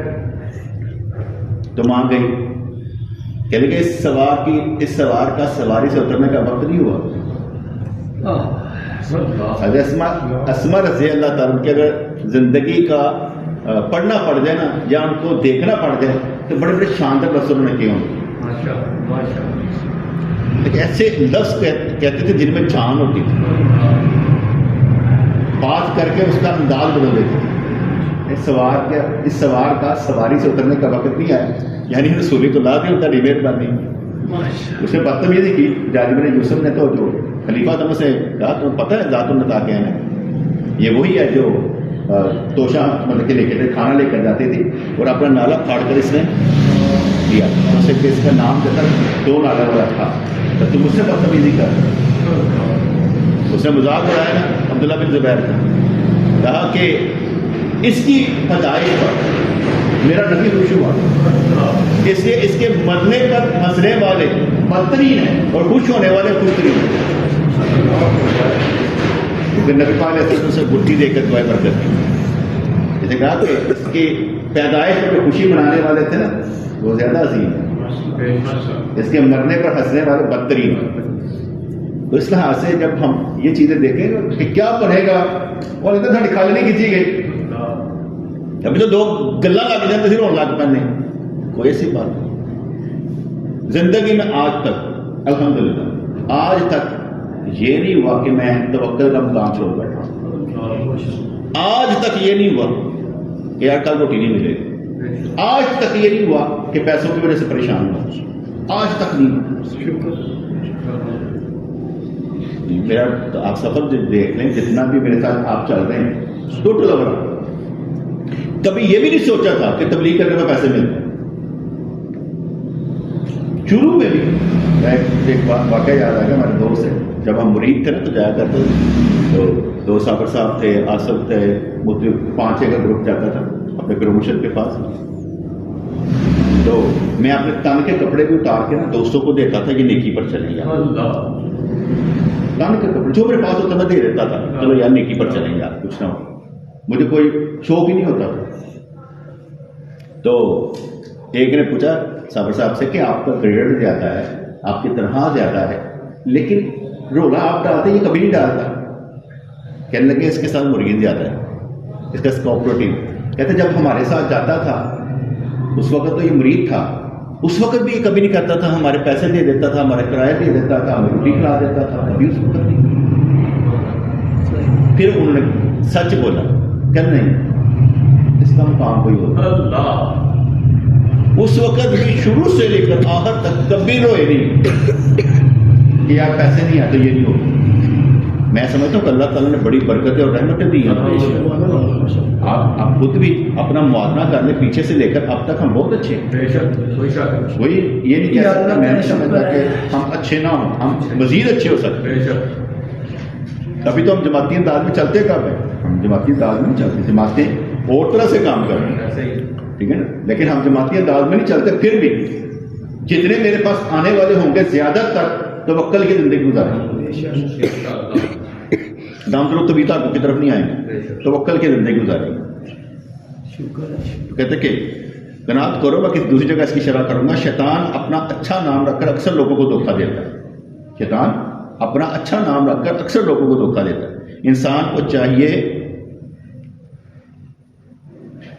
تو مان گئی، کہنے کہ اس سوار کا سواری سے اترنے کا وقت نہیں ہوا. اسما رضی اللہ تعالیٰ کی اگر زندگی کا پڑھنا پڑ جائے نا یا ان کو دیکھنا پڑ جائے تو بڑے بڑے شاندار لفظ انہوں نے کیے ہوں. لیکن ایسے لفظ کہتے تھے جن میں جان ہوتی تھی، بات کر کے اس کا انداز بدل دیتے تھے. اس سوار کا سواری سے اترنے کا وقت نہیں آیا، یعنی رسولی تو لا دی ہوتا ریویٹ بنی. اس نے بدتمیزی کی. جابر بن یوسف نے تو جو خلیفہ تم سے کہا تمہیں پتہ ہے ذات النطاق کیا ہے، یہ وہی ہے جو توشہ مطلب کہ لے کے کھانا لے کر جاتی تھی اور اپنا نالا پھاڑ کر اس نے دیا. اسے کہ اس کا نام دیتا 2 نالا والا تھا، تو تم اس سے بدتمیزی کر. اس نے مذاق اڑایا نا عبداللہ بن زبیر کا، کہا کہ اس کی پیدائش پر میرا نبی خوش ہوا، اس لیے اس کے مرنے پر ہنسنے والے بدترین ہیں اور خوش ہونے والے خوشترین ہیں. کیونکہ نبی پاک علیہ السلام سے گٹی دے کر دعائیں برکت کی. جیسے کہا کہ اس کی پیدائش پر خوشی منانے والے تھے نا وہ زیادہ عظیم ہیں، اس کے مرنے پر ہنسنے والے بدترین ہیں. تو اس لحاظ سے جب ہم یہ چیزیں دیکھیں گے کہ کیا پڑھے گا، اور ادھر ساری کھال نہیں کھینچی گئی، ابھی تو 2 گلا لگ جاتے پھر ہونے لگ پہنے، کوئی ایسی بات نہیں. زندگی میں آج تک الحمدللہ آج تک یہ نہیں ہوا کہ میں توکل کا مقام چھوڑ بیٹھا ہوں. آج تک یہ نہیں ہوا کہ یار کل روٹی نہیں ملے گی. آج تک یہ نہیں ہوا کہ پیسوں کی وجہ سے پریشان ہوا، آج تک نہیں. میرا آپ سفر دیکھ لیں، جتنا بھی میرے ساتھ آپ چل رہے ہیں ٹوٹل اوور کبھی یہ بھی نہیں سوچا تھا کہ تبلیغ کرنے میں پیسے ملتے ہیں. شروع میں بھی ایک واقعہ یاد آ گیا. ہمارے دوست ہے, جب ہم مرید تھے نا تو جایا کرتے تھے, تو دو صابر صاحب تھے, آصف تھے, مختلف 5-6 کا گروپ جاتا تھا اپنے پروموشن کے پاس. تو میں اپنے تن کے کپڑے بھی اتار کے نا دوستوں کو دیتا تھا, یہ نیکی پر چلیں یار. تن کے کپڑے جو میرے پاس ہوتا میں دے دیتا تھا, چلو یار نیکی پر چلیں یار, کچھ نہ ہو. مجھے کوئی شوق ہی نہیں ہوتا تھا. تو ایک نے پوچھا صابر صاحب سے کہ آپ کا کریڈٹ زیادہ ہے, آپ کی تنخواہ زیادہ ہے, لیکن رولا آپ ڈالتے یہ کبھی نہیں ڈالتا. کہنے لگے اس کے ساتھ مرغی زیادہ ہے, اس کا اسکاپ پروٹین. کہتے جب ہمارے ساتھ جاتا تھا اس وقت تو یہ مرید تھا, اس وقت بھی یہ کبھی نہیں کرتا تھا, ہمارے پیسے دے دیتا تھا, ہمارے کرایہ دے دیتا تھا, ہمیں روٹی کھلا دیتا تھا, کبھی اس وقت نہیں. پھر انہوں نے سچ بولا کہ نہیں اس کا مقام کوئی ہوتا. اس وقت بھی شروع سے لے کر آخر تک کبھی روئے نہیں کہ یار پیسے نہیں آتے, یہ نہیں ہوتا. میں سمجھتا ہوں کہ اللہ تعالیٰ نے بڑی برکتیں اور رحمتیں دی ہیں. آپ خود بھی اپنا موازنہ کر لیں پیچھے سے لے کر اب تک ہم بہت اچھے ہیں. وہی یہ نہیں کہہ سکتا, میں نہیں سمجھتا کہ ہم اچھے نہ ہوں, ہم مزید اچھے ہو سکتے ہیں. ابھی تو ہم جماعتی انداز میں چلتے کب ہیں, ہم جماعتی انداز میں نہیں چلتے, جماعتیں اور طرح سے کام کر رہے ہیں, ٹھیک ہے نا, لیکن ہم جماعتی انداز میں نہیں چلتے. پھر بھی جتنے میرے پاس آنے والے ہوں گے زیادہ تر توکل کی زندگی گزاریں, دام دلو طبی تعلق کی طرف نہیں آئیں گے, توکل کی زندگی گزاریں گے. کہتے کہ قناعت کرو, میں کسی دوسری جگہ اس کی شرح کروں گا. شیطان اپنا اچھا نام رکھ کر اکثر لوگوں کو دھوکہ دیتا ہے. شیطان اپنا اچھا نام رکھ کر اکثر لوگوں کو دھوکہ دیتا ہے. انسان کو چاہیے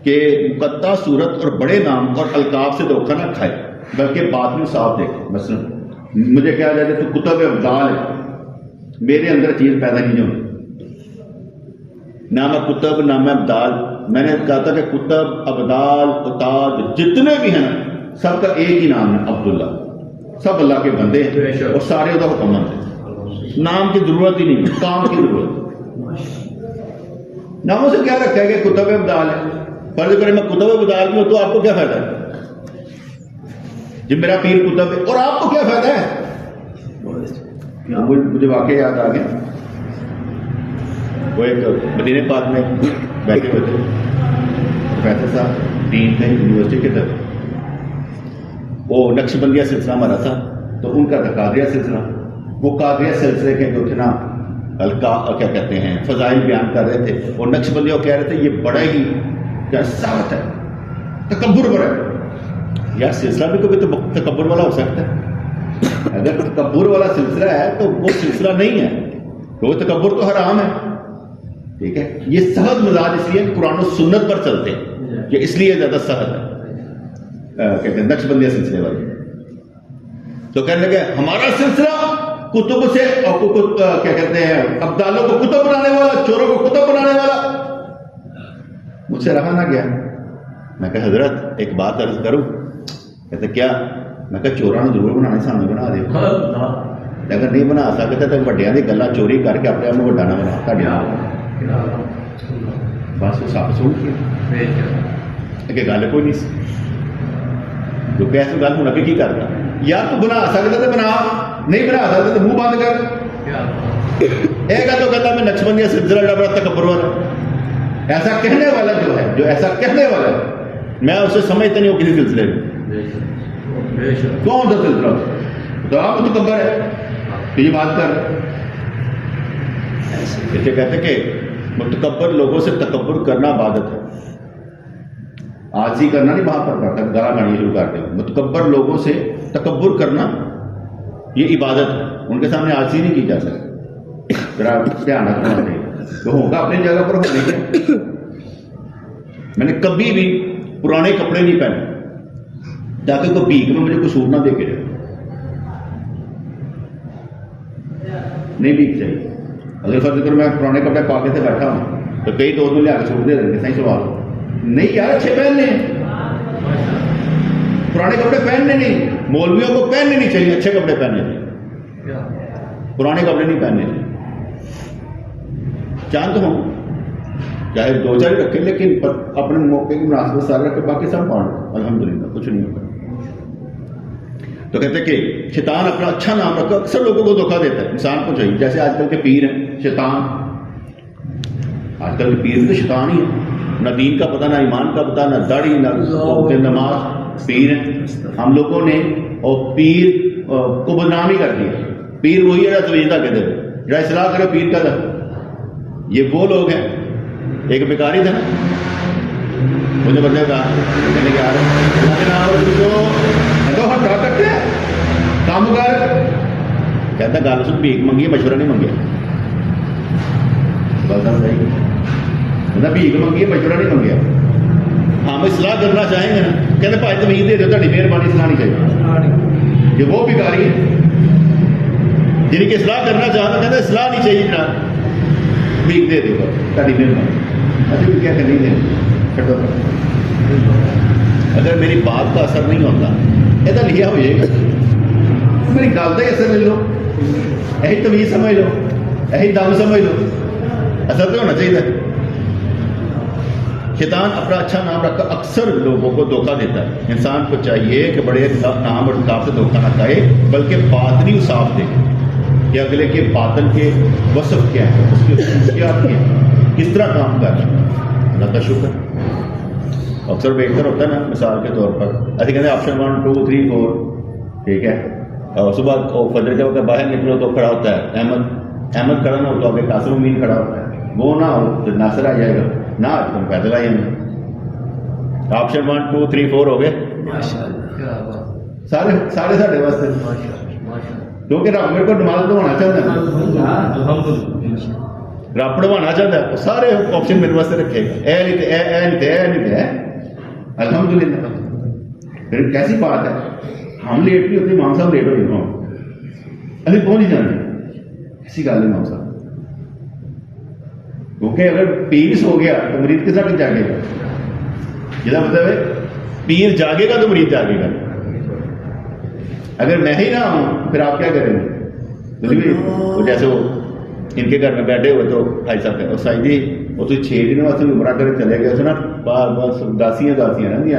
کہ مقطع صورت اور بڑے نام اور القاب سے دھوکہ نہ کھائے, بلکہ بات میں صاف دیکھے. مثلا مجھے کہا جائے تو کتب ابدال ہے, میرے اندر چیز پیدا نہیں ہوئی, نہ میں کتب نہ میں ابدال. میں نے کہا تھا کہ کتب ابدال اتاد جتنے بھی ہیں سب کا ایک ہی نام ہے, عبداللہ. سب اللہ کے بندے ہیں اور سارے اس کا حکم مند ہیں. نام کی ضرورت ہی نہیں, کام کی ضرورت. ناموں سے کیا رکھا ہے کہ کتب ابدال ہے. فرض کریں میں کتب ابدال بھی ہوں تو آپ کو کیا فائدہ ہے جب میرا پیر کتب ہے, اور آپ کو کیا فائدہ ہے. مجھے واقعہ یاد آ گیا, وہ ایک مدینہ پاک میں بیٹھے ہوئے تھے پروفیسر صاحب, ڈین تھے یونیورسٹی کے طرف. وہ نقش بندیہ سلسلہ ہمارا تھا, تو ان کا تھا قادریہ سلسلہ. وہ قادریہ سلسلے کے جو تھے نا کیا کہتے ہیں فضائل بیان کر رہے تھے, اور نقش بندیہ کہہ رہے تھے یہ بڑا ہی سخت ہے, تکبر بڑا ہے. یار سلسلہ بھی کبھی تکبر والا ہو سکتا ہے. اگر تکبر والا سلسلہ ہے تو وہ سلسلہ نہیں ہے, وہ تکبر تو حرام ہے. ٹھیک ہے, یہ سخت مزاج اس لیے قرآن و سنت پر چلتے ہیں, کہ اس لیے زیادہ سخت ہے کہتے ہیں نقش بندیہ سلسلے والے. تو کہنے لگے ہمارا سلسلہ کتب سے کیا کہتے ہیں ابدالوں کو کتب بنانے والا, چوروں کو کتب بنانے والا. مجھ سے رہا نہ گیا. میں کہا حضرت ایک بات عرض کروں. کہتے کیا؟ میں کہا چوراں ضرور بنانے سامنے بنا دے, اگر نہیں بنا سکتے تو وڈیاں دی گلاں چوری کر کے اپنے آپ کو وڈا نہ بنا. بس وہ سب سن کے گل کوئی نہیں سی, کیونکہ ایسی گل ہوں اگے کی کرتا. یار تو بنا سکتا تو بنا, نہیں بنا سکتا تو منہ بند کر. ایک تو کہتا میں نقش بندیہ سلسلہ بڑا تکبر والا. ایسا کہنے والا جو ہے, جو ایسا کہنے والا ہے, میں اسے سمجھتا نہیں ہوں کسی سلسلے میں. کون سا سلسلہ تو آپ متکبر ہے کہ یہ بات کر. ایسے کہتے کہ متکبر لوگوں سے تکبر کرنا عبادت ہے. عاجزی کرنا نہیں وہاں پر پڑتا, گالا گاڑی شروع کرتے ہیں. متکبر لوگوں سے تکبر کرنا یہ عبادت ہے, ان کے سامنے عاجزی نہیں کی جا سکتی. ذرا دھیان رکھنا چاہیے تو ہوگا اپنی جگہ پر ہونے کے. میں نے کبھی بھی پرانے کپڑے نہیں پہنے تاکہ کوئی بھیک میں مجھے کچھ سوٹ نہ دے کے جائے. نہیں بھیک چاہیے. اگر فرض کرو میں پرانے کپڑے پا کے سے بیٹھا ہوں تو کئی دوست میں لے آ کے سوٹ دے دیں گے, صحیح سوال نہیں یار, اچھے پہننے پرانے کپڑے پہننے نہیں. مولویوں کو پہننے نہیں چاہیے, اچھے کپڑے پہننے چاہیے, پرانے کپڑے نہیں پہننے چاہیے. چاند ہوں چاہے 2 4 رکھے لیکن اپنے موقع کی مناسبت سارے رکھے، باقی سب پڑھ الحمدللہ کچھ نہیں ہوگا. تو کہتے ہیں کہ شیطان اپنا اچھا نام رکھا اکثر لوگوں کو دھوکہ دیتا ہے. انسان کو چاہیے جیسے آج کل کے پیر ہیں شیطان، آج کل کے پیر تو شیطان ہی ہے، نہ دین کا پتہ، نہ ایمان کا پتہ، نہ داڑھی، نہ نماز. پیر ہیں. ہم لوگوں نے اور پیر کو بدنام ہی کر دیا. پیر وہی ہے توجہ کہتے ہیں جا اصلاح کرے پیر کا تھا. یہ وہ لوگ ہیں. ایک بیکاری تھا نا، مجھے بندے کہا کہنے کے آ رہے کام کر، کہتا گل سن بھیک منگی مشورہ نہیں منگیا. بتا صحیح کہنا بھیک منگی مشورہ نہیں منگیا. ہم اصلاح کرنا چاہیں گے نا، کہتے بھائی تمیز دے دو تاری مہربانی اصلاح نہیں چاہیے. یہ وہ بیکاری ہے جن کی اصلاح کرنا چاہتا، کہتے اصلاح نہیں چاہیے جناب، بھیک دے دو تاری مہربانی. ابھی بھی کیا کہ نہیں دیں چھٹو. اگر میری بات کا اثر نہیں ہوتا یہ لکھا ہو جائے گا، میری گل کا ہی اثر لے لو، یہی تمیز سمجھ لو، یہی دم سمجھ لو، اثر تو ہونا چاہیے. شیطان اپنا اچھا نام رکھ کر اکثر لوگوں کو دھوکہ دیتا ہے. انسان کو چاہیے کہ بڑے نام اور کتاب سے دھوکہ نہ کھائے بلکہ باطنی صاف دے کہ اگلے کے باطن کے وصف کیا ہے، اس کی خصوصیات کیا ہیں، کس طرح کام کر رہے ہیں. اللہ کا شکر. اکثر بہتر ہوتا ہے نا، مثال کے طور پر ایسے کہتے ہیں آپشن 1 2 3 4 ٹھیک ہے. اور صبح فجر کے وقت باہر نکلو تو کھڑا ہوتا ہے احمد کھڑا نہ ہو تو آگے قاسم امین کھڑا ہوتا ہے. وہ نہ ہو تو ناصر آ جائے گا، نہ آج تم پیدل آئیں گے. آپشن 1 2 3 4 ہو گئے سارے ساڑھے واسطے. کیونکہ رب میرے کو نماز پڑھوانا چاہتا ہے، رب پڑھوانا چاہتا ہے، سارے آپشن میرے واسطے رکھے گا. اے نہیں تھے الحمدللہ. پھر کیسی بات ہے، ہم لیٹ نہیں ہوتے، امام صاحب لیٹ ہو جاؤ ابھی پہنچ ہی جانے. ایسی گل ہے امام صاحب، کیونکہ اگر پیر ہو گیا تو مریض کے ساتھ جاگے گا. یہ مطلب ہے پیر جاگے گا تو مریض جاگے گا. اگر میں ہی نہ ہوں پھر آپ کیا کریں گے؟ وہ جیسے وہ ان کے گھر میں بیٹھے ہوئے تو بھائی صاحب اور سائی جی وہ تو 6 دنوں واسطے عمرہ کر چلے گئے نا، بس داسیاں رہی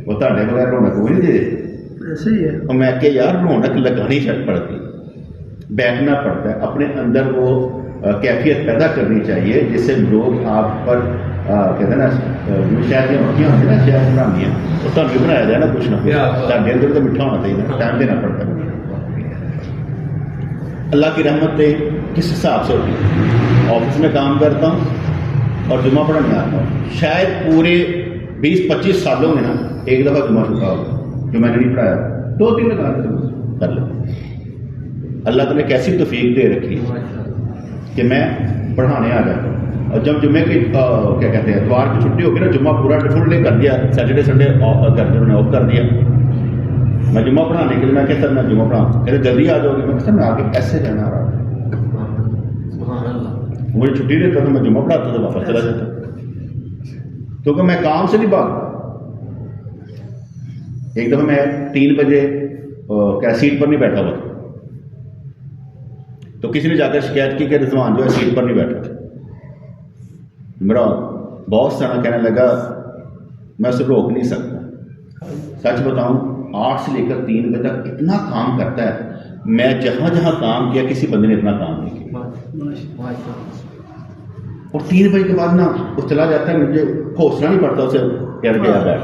وہ تھے بغیر رونق کوئی نہیں دے. اور میں کہ یار رونق لگانی پڑتی، بیٹھنا پڑتا ہے، اپنے اندر وہ کیفیت پیدا کرنی چاہیے جس سے لوگ آپ پر کہتے ہیں نا شہد کی مکھیاں ہوتی ہیں نا، شہد بنانی ہے وہ تھوڑا بھی بنایا جائے نا کچھ نہ کچھ. تھوڑے اندر تو میٹھا ہونا چاہیے، ٹائم دینا پڑتا ہے. اللہ کی رحمت کس حساب سے ہوتی ہے؟ آفس میں کام کرتا ہوں اور جمعہ پڑھنے آتا ہوں. شاید پورے 20-25 سالوں میں نا ایک دفعہ جمعہ چھوٹا ہوگا جو میں نے نہیں پڑھایا، 2-3 رکعت کر لو. اللہ تعالیٰ نے کیسی توفیق دے رکھی کہ میں پڑھانے آ جاتا ہوں. اور جب جمعے کی کیا کہتے ہیں اتوار کی چھٹی ہوگی نا، جمعہ پورا فل ڈے کر دیا، سیٹرڈے سنڈے انہوں نے آف کر دیا. میں جمعہ پڑھانے کے لیے میں کہ سر میں جمعہ پڑھاؤں، کہتے جلدی آ جاؤ گے. میں کہ سر میں آگے ایسے جانا آ رہا ہوں، مجھے چھٹی دیتا تو میں جمعہ پڑھاتا تو واپس چلا جاتا، کیونکہ میں کام سے نہیں بھاگتا. ایک دفعہ میں 3 بجے کیا سیٹ پر نہیں بیٹھا ہوا تو کسی نے جا کر شکایت کی کہ رضوان جو ہے سیٹ پر نہیں بیٹھا. میرا باس تھا نا، کہنے لگا میں اسے روک نہیں سکتا. سچ بتاؤں 8 سے لے کر 3 بجے تک اتنا کام کرتا ہے. میں جہاں جہاں کام کیا کسی بندے نے اتنا کام نہیں کیا. اور 3 بجے کے بعد نا وہ چلا جاتا ہے، مجھے حوصلہ نہیں پڑتا اسے کہہ گیا بیٹھ.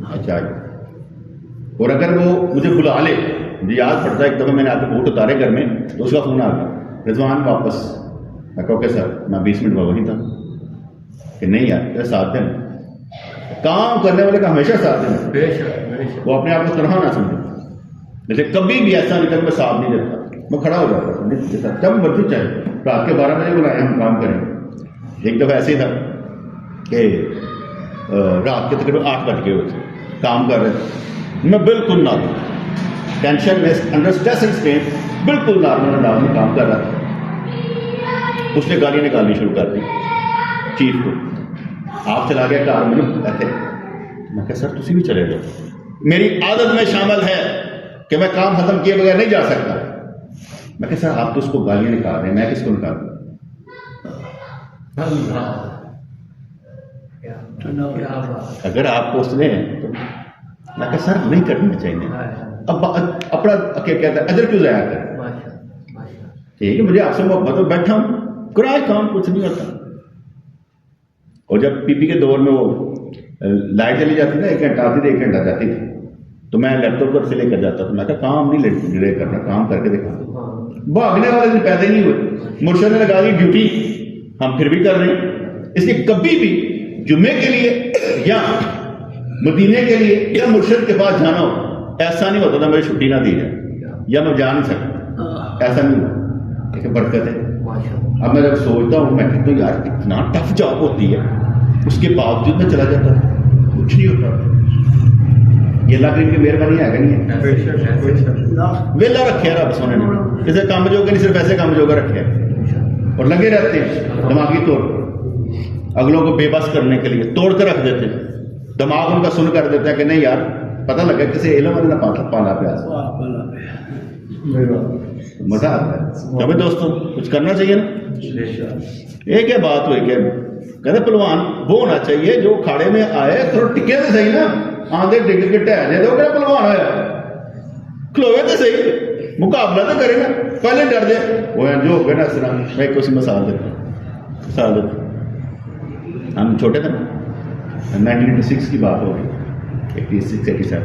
اچھا، اور اگر وہ مجھے بلا لے، مجھے یاد پڑتا ہے ایک دفعہ میں نے آ کے بوٹ اتارے گھر میں تو اس کا فون آ گیا، رضوان واپس. میں کہا اوکے سر، میں 20 منٹ وہی تھا کہ نہیں یار تیرے ساتھ دیں. کام کرنے والے کا ہمیشہ ساتھ دیں، وہ اپنے آپ کو تنہا نہ سمجھے. جیسے کبھی بھی ایسا نہیں تھا کہ میں ساتھ نہیں دیتا، میں کھڑا ہو جاتا جب مرضی چاہے. رات کے 12 بجے بلائے ہم کام کریں. ایک دفعہ ایسے ہی تھا کہ رات کے تقریباً 8 بج گئے ہوئے تھے، کام کر رہے تھے. میں بالکل نارمل ٹینشن میں انڈر اسٹریس اینڈ اسٹرین بالکل نارمل انداز میں کام کر رہا تھا. اس نے گالیاں نکالنی شروع کر دی چیف کو. آپ چلا گیا کار میں کہتے. میں کہا سر تسی بھی چلے جاؤ، میری عادت میں شامل ہے کہ میں کام ختم کیے بغیر نہیں جا سکتا. میں کہا سر آپ تو اس کو گالیاں نکال رہے ہیں، میں کس کو نکالوں؟ اگر آپ پوچھتے ہیں تو میں کہا سر نہیں کرنا چاہیے. اب اپنا کیا کہتا ہے ادھر کیوں ضائع کر. ٹھیک ہے مجھے آپ سے محبت ہو, بیٹھا ہوں کرائے کام, کچھ نہیں ہوتا. اور جب پی پی کے دور میں وہ لائٹ چلی جاتی تھی 1 گھنٹہ آتی تھی 1 گھنٹہ جاتی تھی, تو میں لیپ ٹاپ پر سے لے کر جاتا تھا. میں کہا کام نہیں ڈیلے کرنا, کام کر کے دکھا. بھاگنے والے دن پیدا ہی نہیں ہوئے. مرشد نے لگا دی ڈیوٹی, ہم پھر بھی کر رہے ہیں. اس لیے کبھی بھی جمعے کے لیے یا مدینے کے لیے یا مرشد کے پاس جانا ہو, ایسا نہیں ہوتا تھا میری چھٹی نہ دی جائے یا میں جا نہیں سکتا, ایسا نہیں ہوا. ایک برکت ہے. اب میں جب سوچتا ہوں میں کہتا ہوں یار اتنا ٹف جاب ہوتی ہے, اس کے باوجود میں چلا جاتا ہوں, کچھ نہیں ہوتا. یہ اللہ کی مہربانی ہے کہ نہیں ہے. ویلا رکھے رب سونے نے, جیسے کام جو نہیں صرف ایسے کام جو کا رکھے اور لگے رہتے ہیں دماغی طور اگلوں کو بے بس کرنے کے لیے, توڑ کر رکھ دیتے ہیں. دماغ ان کا سن کر دیتا ہے کہ نہیں یار پتہ لگا کسی علم والے نہ پالا پیاس. مزہ آتا ہے. کبھی دوستوں کچھ کرنا چاہیے نا. ایک یہ بات ہوئی کہ کہتے پلوان وہ ہونا چاہیے جو کھاڑے میں آئے تھوڑا ٹکے تو صحیح نا, آندھے ڈگ کے ٹہلے تو کیا پلوان ہوا, کھلوے تو صحیح, مقابلہ تو کرے نا. پہلے ڈر دے وہ جو ہو گیا نا اس طرح. میں ایک اسی مثال دیتا ہوں. ہم چھوٹے تھے نا, 1986 کی بات ہوگی, 86-87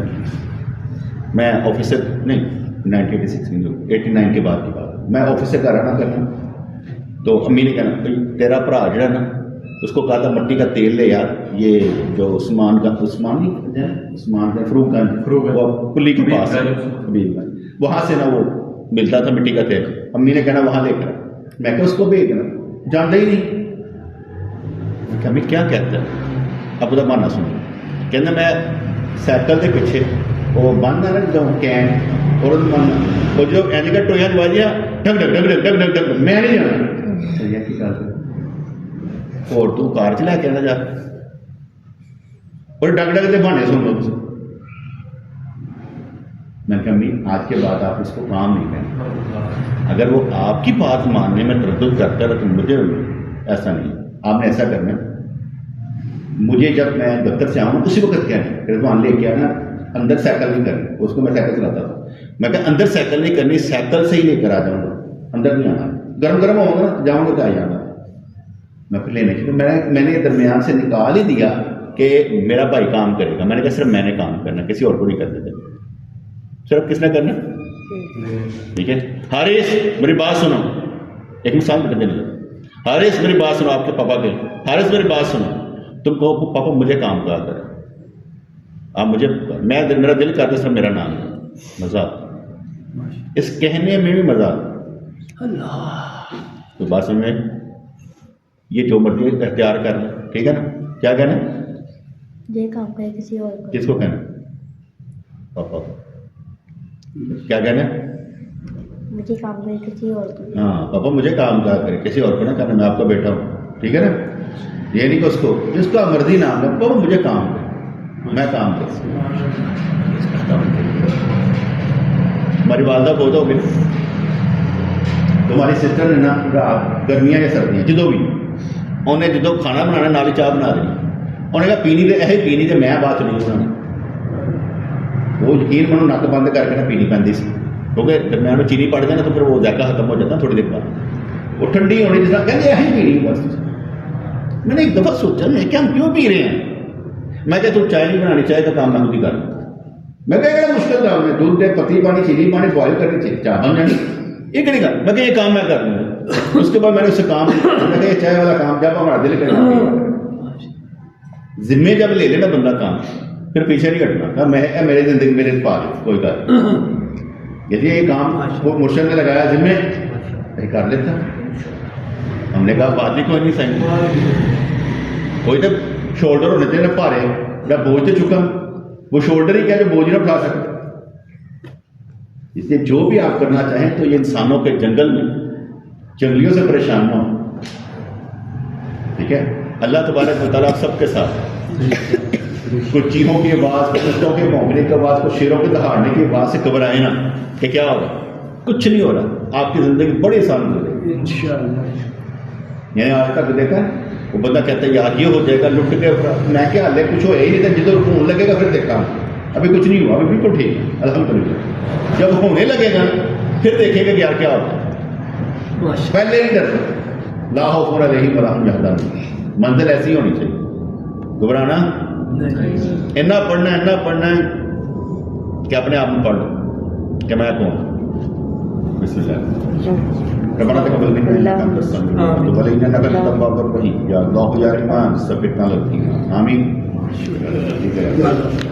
میں آفس سے نہیں 1986 میں 89 کے بعد کی بات. میں آفس سے گھر آنا کرنا, تو امی نے کہنا تیرا بھرا جڑا نا اس کو کہا تھا مٹی کا تیل لے یار, یہ جو عثمان کا فروغ گنج پلی کے پاس وہاں سے نا وہ ملتا تھا مٹی کا تیل. امی نے کہنا وہاں لے کر. میں کہ اس کو بھیجنا, جانتا ہی نہیں. امی کیا کہتا ہے, اب ادھر ماننا سنو. کہنا میں سائیکل کے پیچھے وہ بننا نا جو کین اور ماننا وہ جو اینے کا ٹویا دواجیا ڈگ ڈگ ڈگ ڈگ ڈگ ڈگ میں نہیں جانا. اور تو کار چلا کے نا جا اور ڈگ ڈگ کے بہانے سن لو. میں نے کہا امی آج کے بعد آپ اس کو کام نہیں کریں. اگر وہ آپ کی بات ماننے میں تردد کرتا ہے تو مجھے ایسا نہیں, آپ نے ایسا کرنا. مجھے جب میں دفتر سے آؤں اسی وقت کیا ہے رضوان لے کے آنا, اندر سائیکل نہیں کرنی. اس کو میں سائیکل چلاتا تھا. میں کہا اندر سائیکل نہیں کرنی, سائیکل سے ہی لے کر آ جاؤں گا, اندر نہیں آنا. گرم گرم ہوگا نا جاؤں گا تو آ جاؤں گا. میں پھر لینے کے میں نے درمیان سے نکال ہی دیا کہ میرا بھائی کام کرے گا. میں نے کہا صرف میں نے کام کرنا, کسی اور کو نہیں کرنے دینا. صرف کس نے کرنا, ٹھیک ہے. حارث میری بات سنو, ایک مثال بتا دینا. حارث میری بات سنو, آپ کے پاپا کے حارث میری بات سنو, تم کو پاپا مجھے کام کہا کرے, آپ مجھے میرا دل کرتا صرف میرا نام ہے. مزہ آتا اس کہنے میں بھی مزہ آتا. تو بات سمجھ میں, یہ جو مرضی اختیار کر لیں, ٹھیک ہے نا. کیا کہنا, یہ کام کرے کسی اور کو. کس کو کہنا, پاپا کو. کیا کہنا, مجھے کام کرے کسی اور کو. ہاں پاپا مجھے کام کہا کرے, کسی اور کو نہ کرنا, میں آپ کا بیٹا ہوں, ٹھیک ہے نا. یہ نہیں کہ اس کو جس کا مرضی نام ہے پاپا مجھے کام کرے, میں کام کر سکتا. ہماری والدہ بہت ہو گئی, تمہاری سسٹر نے نا رات گرمیاں یا سردیاں جدو بھی انہیں جدو کھانا بنانا نالی چاہ بنا دینی. انہیں کہا پینی تو یہ پینی تو میں بات نہیں بنانی. وہ یقین منو نک بند کر کے نا پینی پہنتی سی, کیونکہ درمیان میں چینی پڑ جائے نا تو پھر وہ ذائقہ ختم ہو جاتا تھوڑی دیر بعد. وہ ٹھنڈی ہونی جس طرح کہتے یہی پینی بس. میں نے ایک دفعہ سوچا میں کہ ہم کیوں پی رہے ہیں. میں کہ تو چائے نہیں بنانی, چائے کا کام میں خود ہی کر. میں کہ مشکل کام ہے, دودھ دے پتی پانی چینی پانی بوائل کرنی چاہیے, چاہ بن جانی. یہ کہڑی گل, میں کہ یہ کام میں کر لوں گا. اس کے بعد میں نے اس سے کام میں کہ یہ چائے والا کام جب ہمارا دل کرے ذمے جب لے لینا بندہ کام, پھر پیچھے نہیں ہٹنا. میں میری زندگی میرے پا کوئی کر یہ کام وہ مرشد نے لگایا ذمے کر لیتا. ہم نے کہا بات ہی کوئی نہیں صحیح, کوئی تو شولڈر ہونے چاہیے بھارے, یا بوجھ تو چکا, وہ شولڈر ہی کیا جو بوجھ نہ اٹھا سکتا. اس لیے جو بھی آپ کرنا چاہیں تو یہ انسانوں کے جنگل میں جنگلیوں سے پریشان نہ ہو, ٹھیک ہے. اللہ تبارک و تعالیٰ آپ سب کے ساتھ. کچھ چیخوں کی آواز, کچھ کتوں کے بھونکنے کی آواز, کچھ شیروں کے دہاڑنے کی آواز سے گھبرائے نا کہ کیا ہوگا, کچھ نہیں ہو رہا. آپ کی زندگی بڑی آسان ہو جائے گی. یعنی آج تک دیکھا وہ بندہ کہتا ہے یار یہ ہو جائے گا لٹ کے میں کیا حال ہے کچھ ہو ہی نہیں تھا جدھر خون لگے گا پھر دیکھا ابھی کچھ نہیں ہوا ابھی بالکل ٹھیک ہے الحمدللہ جب ہونے لگے گا پھر دیکھیں گے کہ یار کیا ہوتا ہے پہلے نہیں ڈرتے لا خوف علیہم ولا ہم یحزنون منزل ایسی ہونی چاہیے گھبرانا اتنا پڑھنا ہے کہ اپنے آپ میں پڑھ لو کہ میں کون بسم اللہ ربنا تقبل منا انت السميع العليم وتب علينا انك انت التواب الرحيم یا اللہ یا رحمان سب اتنا لگتی ہیں آمین